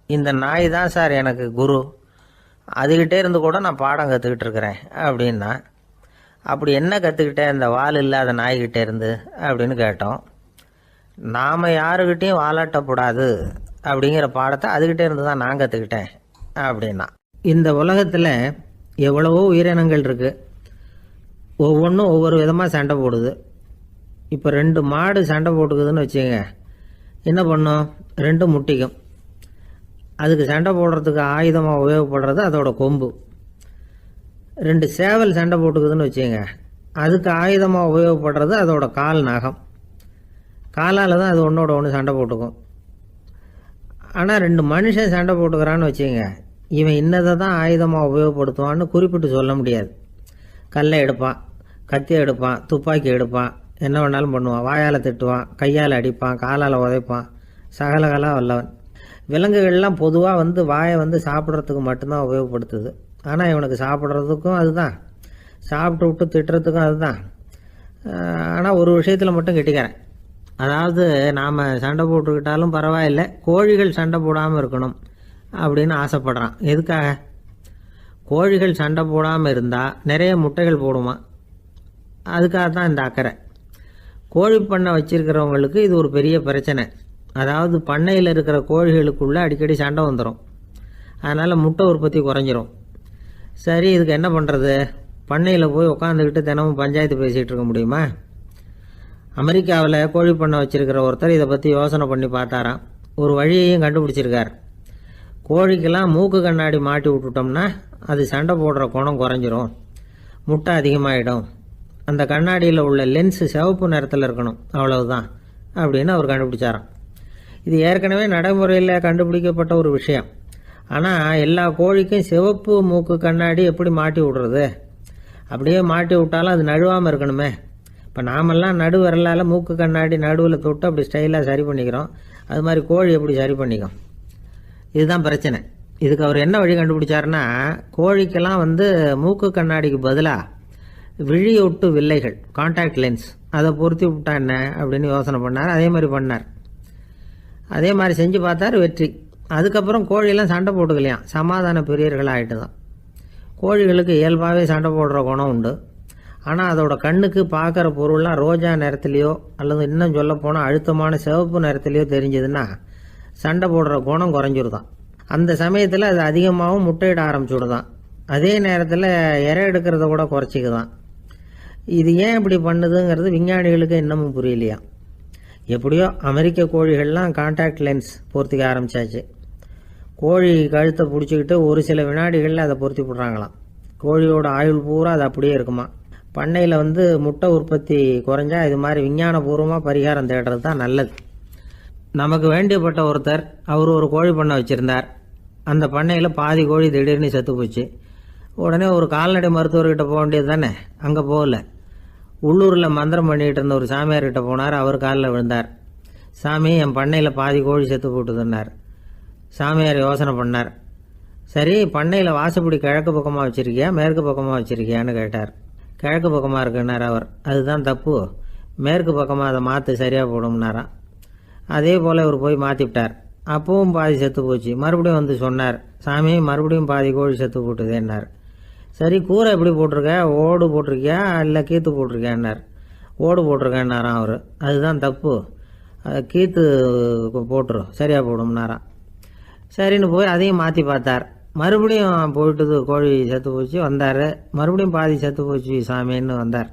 இந்த நாய் தான் சார் எனக்கு குரு, அதுகிட்டே இருந்து கூட நான் பாடம் கற்றுக்கிட்டு இருக்கிறேன் அப்படின்னா. அப்படி என்ன கற்றுக்கிட்டேன் இந்த வால் இல்லாத நாய்கிட்டே இருந்து அப்படின்னு கேட்டோம். நாம் யாருக்கிட்டையும் வாலாட்டக்கூடாது அப்படிங்கிற பாடத்தை அதுகிட்டே இருந்து தான் நான் கற்றுக்கிட்டேன் அப்படின்னா. இந்த உலகத்தில் எவ்வளவோ உயிரினங்கள் இருக்குது, ஒவ்வொன்றும் ஒவ்வொரு விதமாக சண்டை போடுது. இப்போ 2 மாடு சண்டை போட்டுக்குதுன்னு வச்சுங்க, என்ன பண்ணும், 2 முட்டிக்கும். அதுக்கு சண்டை போடுறதுக்கு ஆயுதமாக உபயோகப்படுறது அதோட கொம்பு. 2 சேவல் சண்டை போட்டுக்குதுன்னு வச்சுங்க, அதுக்கு ஆயுதமாக உபயோகப்படுறது அதோட கால் நகம். காலால் தான் அது ஒன்றோட ஒன்று சண்டை போட்டுக்கும். ஆனால் 2 மனுஷன் சண்டை போட்டுக்கிறான்னு வச்சுங்க, இவன் இன்னதை தான் ஆயுதமாக உபயோகப்படுத்துவான்னு குறிப்பிட்டு சொல்ல முடியாது. கல்லை எடுப்பான், கத்தியை எடுப்பான், துப்பாக்கி எடுப்பான், என்ன வேணாலும் பண்ணுவான். வாயால் திட்டுவான், கையால் அடிப்பான், காலால் உதைப்பான், சகலகலா வல்லவன். விலங்குகள்லாம் பொதுவாக வாயை சாப்பிட்றதுக்கு மட்டும்தான் உபயோகப்படுத்துது. ஆனால் இவனுக்கு சாப்பிட்றதுக்கும் அதுதான், சாப்பிட்டு விட்டு திட்டுறதுக்கும் அதுதான். ஆனால் ஒரு விஷயத்தில் மட்டும் கெட்டிக்கிறேன். அதாவது நாம் சண்டை போட்டுக்கிட்டாலும் பரவாயில்லை, கோழிகள் சண்டை போடாமல் இருக்கணும் அப்படின்னு ஆசைப்படுறான். எதுக்காக? கோழிகள் சண்டை போடாமல் இருந்தால் நிறைய முட்டைகள் போடுமா, அதுக்காக தான் இந்த அக்கறை. கோழி பண்ணை வச்சுருக்கிறவங்களுக்கு இது ஒரு பெரிய பிரச்சனை. அதாவது பண்ணையில் இருக்கிற கோழிகளுக்குள்ளே அடிக்கடி சண்டை வந்துடும், அதனால் முட்டை உற்பத்தி குறைஞ்சிரும். சரி, இதுக்கு என்ன பண்ணுறது? பண்ணையில் போய் உட்காந்துக்கிட்டு தினமும் பஞ்சாயத்து பேசிகிட்டு இருக்க முடியுமா?
அமெரிக்காவில் கோழி பண்ணை வச்சிருக்கிற ஒருத்தர் இதை பற்றி யோசனை பண்ணி பார்த்தாராம். ஒரு வழியையும் கண்டுபிடிச்சிருக்கார். கோழிக்கெல்லாம் மூக்கு கண்ணாடி மாட்டி விட்டுட்டோம்னா அது சண்டை போடுற குணம் குறைஞ்சிரும், முட்டை அதிகமாகிடும். அந்த கண்ணாடியில் உள்ள லென்ஸு சிவப்பு நிறத்தில் இருக்கணும், அவ்வளவுதான் அப்படின்னு அவர் கண்டுபிடிச்சாராம். இது ஏற்கனவே நடைமுறையில் கண்டுபிடிக்கப்பட்ட ஒரு விஷயம். ஆனால் எல்லா கோழிக்கும் சிவப்பு மூக்கு கண்ணாடி எப்படி மாட்டி விடுறது? அப்படியே மாட்டி விட்டாலும் அது நழுவாமல் இருக்கணுமே. இப்போ நாமெல்லாம் நடு விரலால் மூக்கு கண்ணாடி நடுவில் தொட்டு அப்படி ஸ்டைலாக சரி பண்ணிக்கிறோம். அது மாதிரி கோழி எப்படி சரி பண்ணிக்கும்? இதுதான் பிரச்சனை. இதுக்கு அவர் என்ன வழி கண்டுபிடிச்சாருன்னா, கோழிக்கெல்லாம் மூக்கு கண்ணாடிக்கு பதிலாக விழியொட்டு வில்லைகள், கான்டாக்ட் லென்ஸ், அதை பொருத்தி விட்டா என்ன அப்படின்னு யோசனை பண்ணார். அதே மாதிரி பண்ணார். அதே மாதிரி செஞ்சு பார்த்தார், வெற்றி. அதுக்கப்புறம் கோழியெல்லாம் சண்டை போட்டுக்கலையாம், சமாதான பிரியர்கள் ஆகிட்டு தான். கோழிகளுக்கு இயல்பாகவே சண்டை போடுற குணம் உண்டு. ஆனால் அதோட கண்ணுக்கு பார்க்குற பொருள்லாம் ரோஜா நிறத்துலையோ அல்லது இன்னும் சொல்ல போனால் அழுத்தமான சிவப்பு நிறத்துலையோ தெரிஞ்சதுன்னா சண்டை போடுற குணம் குறைஞ்சிருதான். அந்த சமயத்தில் அது அதிகமாகவும் முட்டையிட ஆரம்பிச்சுடுதான். அதே நேரத்தில் இறை எடுக்கிறத கூட குறைச்சிக்குதான். இது ஏன் இப்படி பண்ணுதுங்கிறது விஞ்ஞானிகளுக்கு இன்னமும் புரியலையா. எப்படியோ அமெரிக்க கோழிகள்லாம் கான்டாக்ட் லென்ஸ் பொருத்திக்க ஆரம்பித்தாச்சு. கோழி கழுத்தை பிடிச்சிக்கிட்டு ஒரு சில வினாடிகளில் அதை பொருத்தி விட்றாங்களாம். கோழியோட ஆயுள் பூரா அது அப்படியே இருக்குமா. பண்ணையில் முட்டை உற்பத்தி குறைஞ்சா இது மாதிரி விஞ்ஞானபூர்வமாக பரிகாரம் தேடுறது தான் நல்லது. நமக்கு வேண்டியப்பட்ட ஒருத்தர், அவர் ஒரு கோழி பண்ணை வச்சுருந்தார். அந்த பண்ணையில் பாதி கோழி திடீர்னு செத்து போச்சு. உடனே ஒரு கால்நடை மருத்துவர்கிட்ட போக வேண்டியது தானே. அங்கே போகல. உள்ளூரில் மந்திரம் பண்ணிகிட்டு இருந்த ஒரு சாமியார்கிட்ட போனார். அவர் காலில் விழுந்தார். சாமி, என் பண்ணையில் பாதி கோழி செத்து போட்டுதுன்னார். சாமியார் யோசனை பண்ணார். சரி, பண்ணையில் வாசப்படி கிழக்கு பக்கமாக வச்சுருக்கியா மேற்கு பக்கமாக வச்சுருக்கியான்னு கேட்டார். கிழக்கு பக்கமாக இருக்குன்னார் அவர். அதுதான் தப்பு, மேற்கு பக்கமாக அதை மாற்று, சரியாக போடும்னாராம். அதே போல் இவர் போய் மாற்றிவிட்டார். அப்பவும் பாதி செத்து போச்சு. மறுபடியும் சொன்னார், சாமி மறுபடியும் பாதி கோழி செத்து போட்டுதேன்னார். சரி, கூரை எப்படி போட்டிருக்க, ஓடு போட்டிருக்கியா இல்லை கீத்து போட்டிருக்கியான்னார். ஓடு போட்டிருக்கேன்னாராம் அவர். அதுதான் தப்பு, கீத்து போட்டுரும், சரியாக போடும்னாராம். சரின்னு போய் அதையும் மாற்றி பார்த்தார். மறுபடியும் போயிட்டுது, கோழி செத்து போச்சு. வந்தார். மறுபடியும் பாதி செத்து போச்சு சாமின்னு வந்தார்.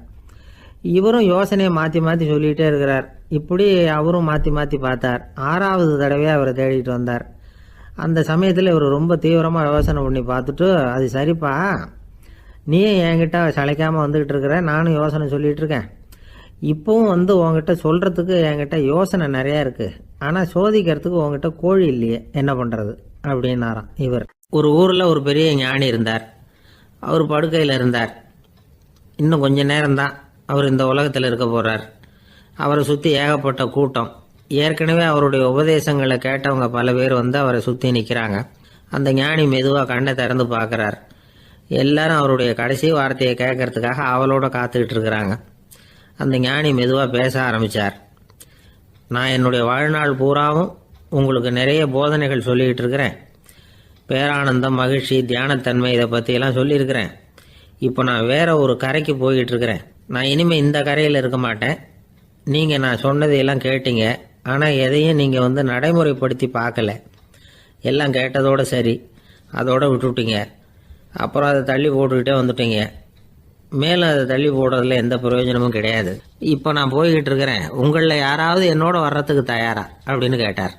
இவரும் யோசனையை மாற்றி மாற்றி சொல்லிகிட்டே இருக்கிறார். இப்படி அவரும் மாற்றி மாற்றி பார்த்தார். 6வது தடவையாக அவரை தேடிட்டு வந்தார். அந்த சமயத்தில் இவர் ரொம்ப தீவிரமாக யோசனை பண்ணி பார்த்துட்டு, அது சரிப்பா, நீயும் என்கிட்ட சளைக்காமல் வந்துக்கிட்டு இருக்கிற, நானும் யோசனை சொல்லிகிட்டு இருக்கேன். இப்போவும் உங்ககிட்ட சொல்கிறதுக்கு என்கிட்ட யோசனை நிறையா இருக்குது. ஆனால் சோதிக்கிறதுக்கு உங்ககிட்ட கோழி இல்லையே, என்ன பண்ணுறது அப்படின்னாராம் இவர். ஒரு ஊரில் ஒரு பெரிய ஞானி இருந்தார். அவர் படுக்கையில் இருந்தார். இன்னும் கொஞ்ச நேரம்தான் அவர் இந்த உலகத்தில் இருக்க போகிறார். அவரை சுற்றி ஏகப்பட்ட கூட்டம். ஏற்கனவே அவருடைய உபதேசங்களை கேட்டவங்க பல பேர் அவரை சுற்றி நிற்கிறாங்க. அந்த ஞானி மெதுவாக கண்ணை திறந்து பார்க்குறார். எல்லாரும் அவருடைய கடைசி வார்த்தையை கேட்கறதுக்காக அவளோட காத்துக்கிட்டு இருக்கிறாங்க. அந்த ஞானி மெதுவாக பேச ஆரம்பித்தார். நான் என்னுடைய வாழ்நாள் பூராவும் உங்களுக்கு நிறைய போதனைகள் சொல்லிக்கிட்டு இருக்கிறேன். பேரானந்தம், மகிழ்ச்சி, தியானத்தன்மை, இதை பற்றியெல்லாம் சொல்லியிருக்கிறேன். இப்போ நான் வேற ஒரு கரைக்கு போய்கிட்டு இருக்கிறேன். நான் இனிமேல் இந்த கரையில் இருக்க மாட்டேன். நீங்கள் நான் சொன்னதையெல்லாம் கேட்டீங்க, ஆனால் எதையும் நீங்கள் நடைமுறைப்படுத்தி பார்க்கல. எல்லாம் கேட்டதோடு சரி, அதோடு விட்டுவிட்டீங்க. அப்புறம் அதை தள்ளி போட்டுக்கிட்டே வந்துட்டீங்க. மேலும் அதை தள்ளி போடுறதுல எந்த பிரயோஜனமும் கிடையாது. இப்போ நான் போய்கிட்டு இருக்கிறேன். உங்களில் யாராவது என்னோட வர்றதுக்கு தயாரா அப்படின்னு கேட்டார்.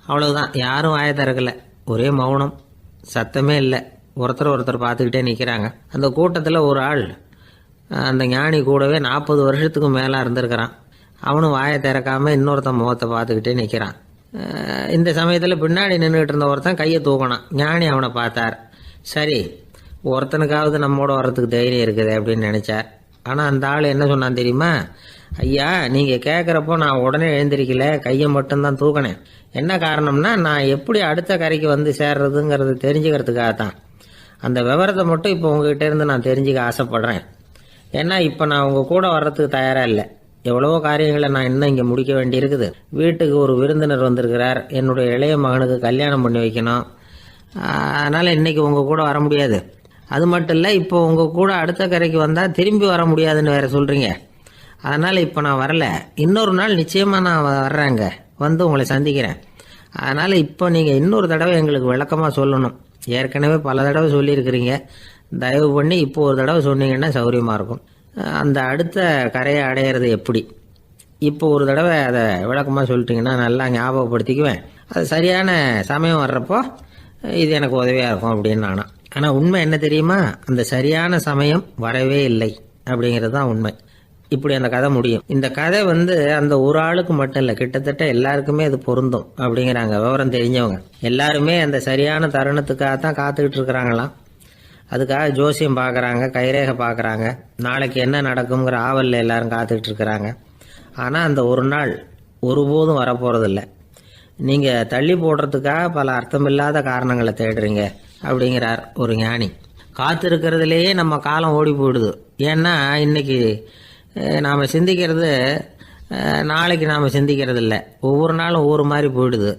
அவ்வளவுதான். யாரும் வாயை திறக்கலை. ஒரே மௌனம், சத்தமே இல்லை. ஒருத்தர் பார்த்துக்கிட்டே நிற்கிறாங்க. அந்த கூட்டத்தில் ஒரு ஆள் அந்த ஞானி கூடவே 40 வருஷத்துக்கு மேலே இருந்திருக்கிறான். அவனும் வாயை திறக்காமல் இன்னொருத்தன் முகத்தை பார்த்துக்கிட்டே நிற்கிறான். இந்த சமயத்தில் பின்னாடி நின்றுக்கிட்டு இருந்த ஒருத்தன் கையை தூக்கினான். ஞானி அவனை பார்த்தார். சரி, ஒருத்தனுக்காவது நம்மோட வர்றதுக்கு தைரியம் இருக்குது அப்படின்னு நினச்சார். ஆனால் அந்த ஆள் என்ன சொன்னான் தெரியுமா? ஐயா, நீங்கள் கேட்குறப்போ நான் உடனே எழுந்திருக்கல, கையை மட்டும்தான் தூக்கினேன். என்ன காரணம்னா, நான் எப்படி அடுத்த கரைக்கு சேர்றதுங்கிறது தெரிஞ்சுக்கிறதுக்காக தான். அந்த விவரத்தை மட்டும் இப்போ உங்ககிட்ட இருந்து நான் தெரிஞ்சுக்க ஆசைப்படுறேன். ஏன்னா இப்போ நான் உங்கள் கூட வர்றதுக்கு தயாராக இல்லை. எவ்வளவோ காரியங்களை நான் இன்னும் இங்கே முடிக்க வேண்டியிருக்குது. வீட்டுக்கு ஒரு விருந்தினர் வந்திருக்கிறார். என்னுடைய இளைய மகனுக்கு கல்யாணம் பண்ணி வைக்கணும். அதனால் இன்றைக்கி உங்கள் கூட வர முடியாது. அது மட்டும் இல்லை, இப்போ உங்கள் கூட அடுத்த கரைக்கு வந்தால் திரும்பி வர முடியாதுன்னு வேறு சொல்கிறீங்க. அதனால் இப்போ நான் வரல. இன்னொரு நாள் நிச்சயமாக நான் வர்றேங்க, உங்களை சந்திக்கிறேன். அதனால் இப்போ நீங்கள் இன்னொரு தடவை எங்களுக்கு விளக்கமாக சொல்லணும். ஏற்கனவே பல தடவை சொல்லியிருக்கிறீங்க. தயவு பண்ணி இப்போ ஒரு தடவை சொன்னீங்கன்னா சௌகரியமாக இருக்கும். அந்த அடுத்த கரையை அடையிறது எப்படி? இப்போ ஒரு தடவை அதை விளக்கமாக சொல்லிட்டிங்கன்னா நல்லா ஞாபகப்படுத்திக்குவேன். அது சரியான சமயம் வர்றப்போ இது எனக்கு உதவியாக இருக்கும் அப்படின்னு நானா. ஆனால் உண்மை என்ன தெரியுமா, அந்த சரியான சமயம் வரவே இல்லை அப்படிங்கிறது தான் உண்மை. இப்படி அந்த கதை முடியும். இந்த கதை அந்த ஒரு ஆளுக்கு மட்டும் இல்லை, கிட்டத்தட்ட எல்லாருக்குமே அது பொருந்தும் அப்படிங்கிறாங்க விவரம் தெரிஞ்சவங்க. எல்லாருமே அந்த சரியான தருணத்துக்காக தான் காத்துக்கிட்டு இருக்கிறாங்களாம். அதுக்காக ஜோசியம் பார்க்குறாங்க, கைரேகை பார்க்குறாங்க, நாளைக்கு என்ன நடக்குங்கிற ஆவலில் எல்லாரும் காத்துக்கிட்டு இருக்கிறாங்க. ஆனால் அந்த ஒரு நாள் ஒருபோதும் வரப்போகிறதில்ல. நீங்கள் தள்ளி போடுறதுக்காக பல அர்த்தமில்லாத காரணங்களை தேடுறீங்க அப்படிங்கிறார் ஒரு ஞானி. காத்திருக்கிறதுலேயே நம்ம காலம் ஓடி போயிடுது. ஏன்னா இன்னைக்கு நாம் சிந்திக்கிறது நாளைக்கு நாம் சிந்திக்கிறது இல்லை. ஒவ்வொரு நாளும் ஒவ்வொரு மாதிரி போயிடுது.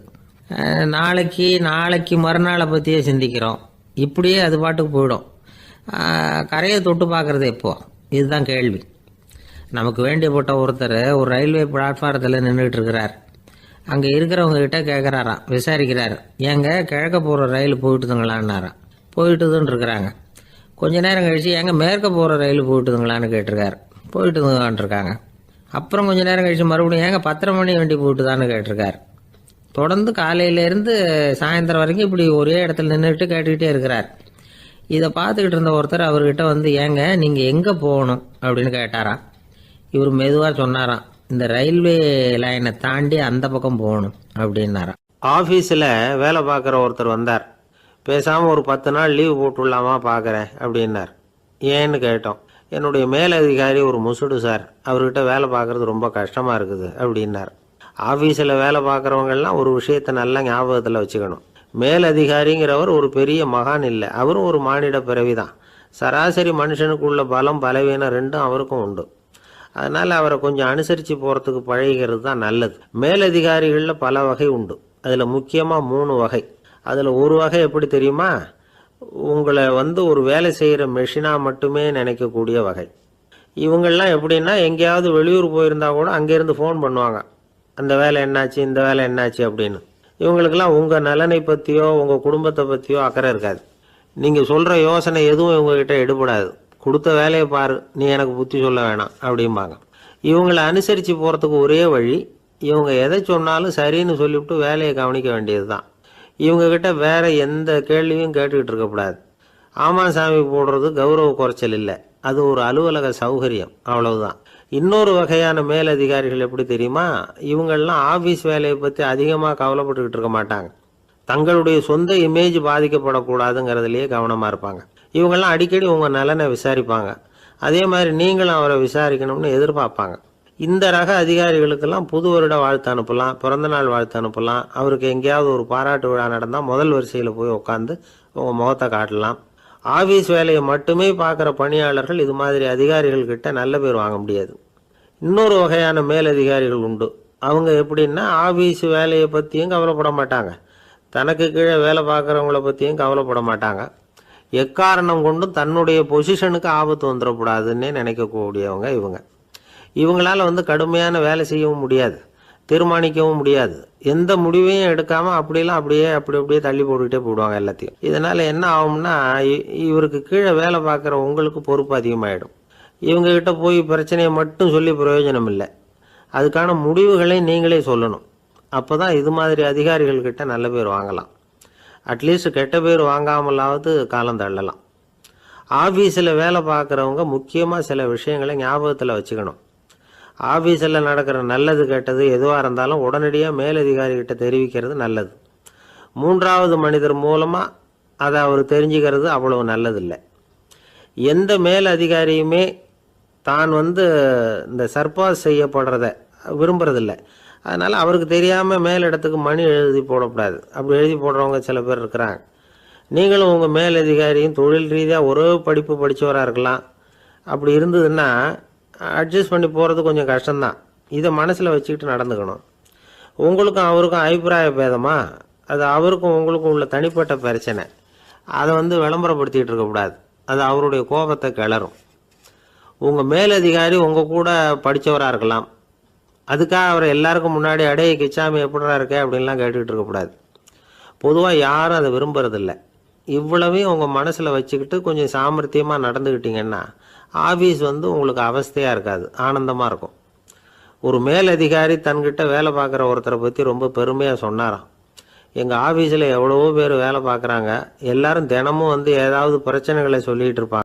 நாளைக்கு மறுநாளை பற்றியே சிந்திக்கிறோம். இப்படியே அது பாட்டுக்கு போயிடும். கரையை தொட்டு பார்க்குறது எப்போ, இதுதான் கேள்வி. நமக்கு வேண்டியப்பட்ட ஒருத்தர் ஒரு ரயில்வே பிளாட்ஃபாரத்தில் நின்றுட்டு இருக்கிறார். அங்கே இருக்கிறவங்க கிட்ட கேட்குறாராம், விசாரிக்கிறார், ஏங்க கிழக்க போகிற ரயில் போயிட்டுதுங்களான்னாராம். போயிட்டுதுன்னு இருக்கிறாங்க. கொஞ்ச நேரம் கழிச்சு ஏங்க மேற்க போகிற ரயில் போயிட்டுதுங்களான்னு கேட்டிருக்காரு. போயிட்டுதுங்களான் இருக்காங்க. அப்புறம் கொஞ்ச நேரம் கழிச்சு மறுபடியும் ஏங்க 10:30 மணி வண்டி போயிட்டுதான்னு கேட்டிருக்காரு. தொடர்ந்து காலையிலேருந்து சாயந்தரம் வரைக்கும் இப்படி ஒரே இடத்துல நின்றுட்டு கேட்டுக்கிட்டே இருக்கிறார். இதை பார்த்துக்கிட்டு இருந்த ஒருத்தர் அவர்கிட்ட ஏங்க நீங்கள் எங்கே போகணும் அப்படின்னு கேட்டாராம். இவர் மெதுவாக சொன்னாராம், இந்த ரயில்வே லைனை தாண்டி அந்த பக்கம் போகணும் அப்படின்னாராம்.
ஆஃபீஸில் வேலை பார்க்குற ஒருத்தர் வந்தார். பேசாமல் ஒரு 10 நாள் லீவு போட்டுடலாமா பார்க்குறேன் அப்படின்னார். ஏன்னு கேட்டோம். என்னுடைய மேலதிகாரி ஒரு முசுடு சார், அவர்கிட்ட வேலை பார்க்குறது ரொம்ப கஷ்டமாக இருக்குது அப்படின்னார். ஆஃபீஸில் வேலை பார்க்குறவங்கெல்லாம் ஒரு விஷயத்தை நல்லா ஞாபகத்தில் வச்சுக்கணும். மேலதிகாரிங்கிறவர் ஒரு பெரிய மகான் இல்லை, அவரும் ஒரு மானிட பிறவி தான். சராசரி மனுஷனுக்குள்ள பலம் பலவீனம் ரெண்டும் அவருக்கும் உண்டு. அதனால் அவரை கொஞ்சம் அனுசரித்து போகிறதுக்கு பழகிறது தான் நல்லது. மேலதிகாரிகளில் பல வகை உண்டு. அதில் முக்கியமாக 3 வகை. அதில் ஒரு வகை எப்படி தெரியுமா, உங்களை ஒரு வேலை செய்கிற மெஷினாக மட்டுமே நினைக்கக்கூடிய வகை. இவங்கெல்லாம் எப்படின்னா, எங்கேயாவது வெளியூர் போயிருந்தா கூட அங்கேருந்து ஃபோன் பண்ணுவாங்க, அந்த வேலை என்னாச்சு, இந்த வேலை என்னாச்சு அப்படின்னு. இவங்களுக்கெல்லாம் உங்கள் நலனை பற்றியோ உங்கள் குடும்பத்தை பற்றியோ அக்கறை இருக்காது. நீங்கள் சொல்கிற யோசனை எதுவும் இவங்ககிட்ட எடுபடாது. கொடுத்த வேலையை பாரு, நீ எனக்கு புத்தி சொல்ல வேணாம் அப்படிம்பாங்க. இவங்களை அனுசரித்து போகிறதுக்கு ஒரே வழி, இவங்க எதை சொன்னாலும் சரின்னு சொல்லிவிட்டு வேலையை கவனிக்க வேண்டியது தான். இவங்ககிட்ட வேற எந்த கேள்வியும் கேட்டுக்கிட்டு இருக்கக்கூடாது. ஆமாம் சாமி போடுறது கௌரவ குறைச்சல் இல்லை, அது ஒரு அலுவலக சௌகரியம், அவ்வளவுதான். இன்னொரு வகையான மேலதிகாரிகள் எப்படி தெரியுமா, இவங்கெல்லாம் ஆஃபீஸ் வேலையை பற்றி அதிகமாக கவலைப்பட்டுக்கிட்டு இருக்க மாட்டாங்க. தங்களுடைய சொந்த இமேஜ் பாதிக்கப்படக்கூடாதுங்கிறதுலையே கவனமாக இருப்பாங்க. இவங்கெல்லாம் அடிக்கடி உங்கள் நலனை விசாரிப்பாங்க. அதே மாதிரி நீங்களும் அவரை விசாரிக்கணும்னு எதிர்பார்ப்பாங்க. இந்த ரக அதிகாரிகளுக்கெல்லாம் புது வருட வாழ்த்து அனுப்பலாம், பிறந்தநாள் வாழ்த்து அனுப்பலாம். அவருக்கு எங்கேயாவது ஒரு பாராட்டு விழா நடந்தால் முதல் வரிசையில் போய் உட்காந்து உங்கள் முகத்தை காட்டலாம். ஆஃபீஸ் வேலையை மட்டுமே பார்க்குற பணியாளர்கள் இது மாதிரி அதிகாரிகள்கிட்ட நல்ல பேர் வாங்க முடியாது. இன்னொரு வகையான மேலதிகாரிகள் உண்டு. அவங்க எப்படின்னா, ஆஃபீஸ் வேலையை பற்றியும் கவலைப்பட மாட்டாங்க, தனக்கு கீழே வேலை பார்க்குறவங்கள பற்றியும் கவலைப்பட மாட்டாங்க. எக்காரணம் கொண்டும் தன்னுடைய பொசிஷனுக்கு ஆபத்து வந்துடக்கூடாதுன்னே நினைக்கக்கூடியவங்க இவங்க. இவங்களால் கடுமையான வேலை செய்யவும் முடியாது, தீர்மானிக்கவும் முடியாது. எந்த முடிவையும் எடுக்காமல் அப்படியே தள்ளி போட்டுக்கிட்டே போடுவாங்க எல்லாத்தையும். இதனால் என்ன ஆகும்னா, இவருக்கு கீழே வேலை பார்க்குற உங்களுக்கு பொறுப்பு அதிகமாகிடும். இவங்ககிட்ட போய் பிரச்சனையை மட்டும் சொல்லி பிரயோஜனம் இல்லை, அதுக்கான முடிவுகளை நீங்களே சொல்லணும். அப்போ தான் இது மாதிரி அதிகாரிகள்கிட்ட நல்ல பேர் வாங்கலாம். அட்லீஸ்ட் கெட்ட பேர் வாங்காமலாவது காலம் தள்ளலாம். ஆஃபீஸில் வேலை பார்க்குறவங்க முக்கியமாக சில விஷயங்களை ஞாபகத்தில் வச்சுக்கணும். ஆஃபீஸில் நடக்கிற நல்லது கெட்டது எதுவாக இருந்தாலும் உடனடியாக மேலதிகாரிகிட்ட தெரிவிக்கிறது நல்லது. 3வது மனிதர் மூலமாக அதை அவர் தெரிஞ்சுக்கிறது அவ்வளவு நல்லதில்லை. எந்த மேலதிகாரியுமே தான் இந்த சர்பாஸ் செய்யப்படுறத விரும்புறதில்லை. அதனால் அவருக்கு தெரியாமல் மேலிடத்துக்கு மணி எழுதி போடக்கூடாது. அப்படி எழுதி போடுறவங்க சில பேர் இருக்கிறாங்க. நீங்களும் உங்கள் மேலதிகாரியும் தொழில் ரீதியாக ஒரே படிப்பு படித்தவராக இருக்கலாம். அப்படி இருந்ததுன்னா அட்ஜஸ்ட் பண்ணி போகிறது கொஞ்சம் கஷ்டம்தான். இதை மனசில் வச்சுக்கிட்டு நடந்துக்கணும். உங்களுக்கும் அவருக்கும் அபிப்பிராய பேதமா, அது அவருக்கும் உங்களுக்கும் உள்ள தனிப்பட்ட பிரச்சனை. அதை விளம்பரப்படுத்திக்கிட்டு இருக்கக்கூடாது, அது அவருடைய கோபத்தை கிளறும். உங்கள் மேலதிகாரி உங்கள் கூட படித்தவராக இருக்கலாம், அதுக்காக அவரை எல்லாருக்கும் முன்னாடி அடைய கிச்சாமி எப்படிடா இருக்க அப்படின்லாம் கேட்டுக்கிட்டு இருக்கக்கூடாது. பொதுவாக யாரும் அதை விரும்புறதில்லை. இவ்வளவையும் உங்கள் மனசில் வச்சுக்கிட்டு கொஞ்சம் சாமர்த்தியமாக நடந்துக்கிட்டிங்கன்னா ஆஃபீஸ் உங்களுக்கு அவஸ்தையாக இருக்காது, ஆனந்தமாக இருக்கும். ஒரு மேலதிகாரி தன்கிட்ட வேலை பார்க்குற ஒருத்தரை பற்றி ரொம்ப பெருமையாக சொன்னாராம். எங்கள் ஆஃபீஸில் எவ்வளவோ பேர் வேலை பார்க்குறாங்க, எல்லாரும் தினமும் வந்து ஏதாவது பிரச்சனைகளை சொல்லிகிட்டு இருப்பாங்க.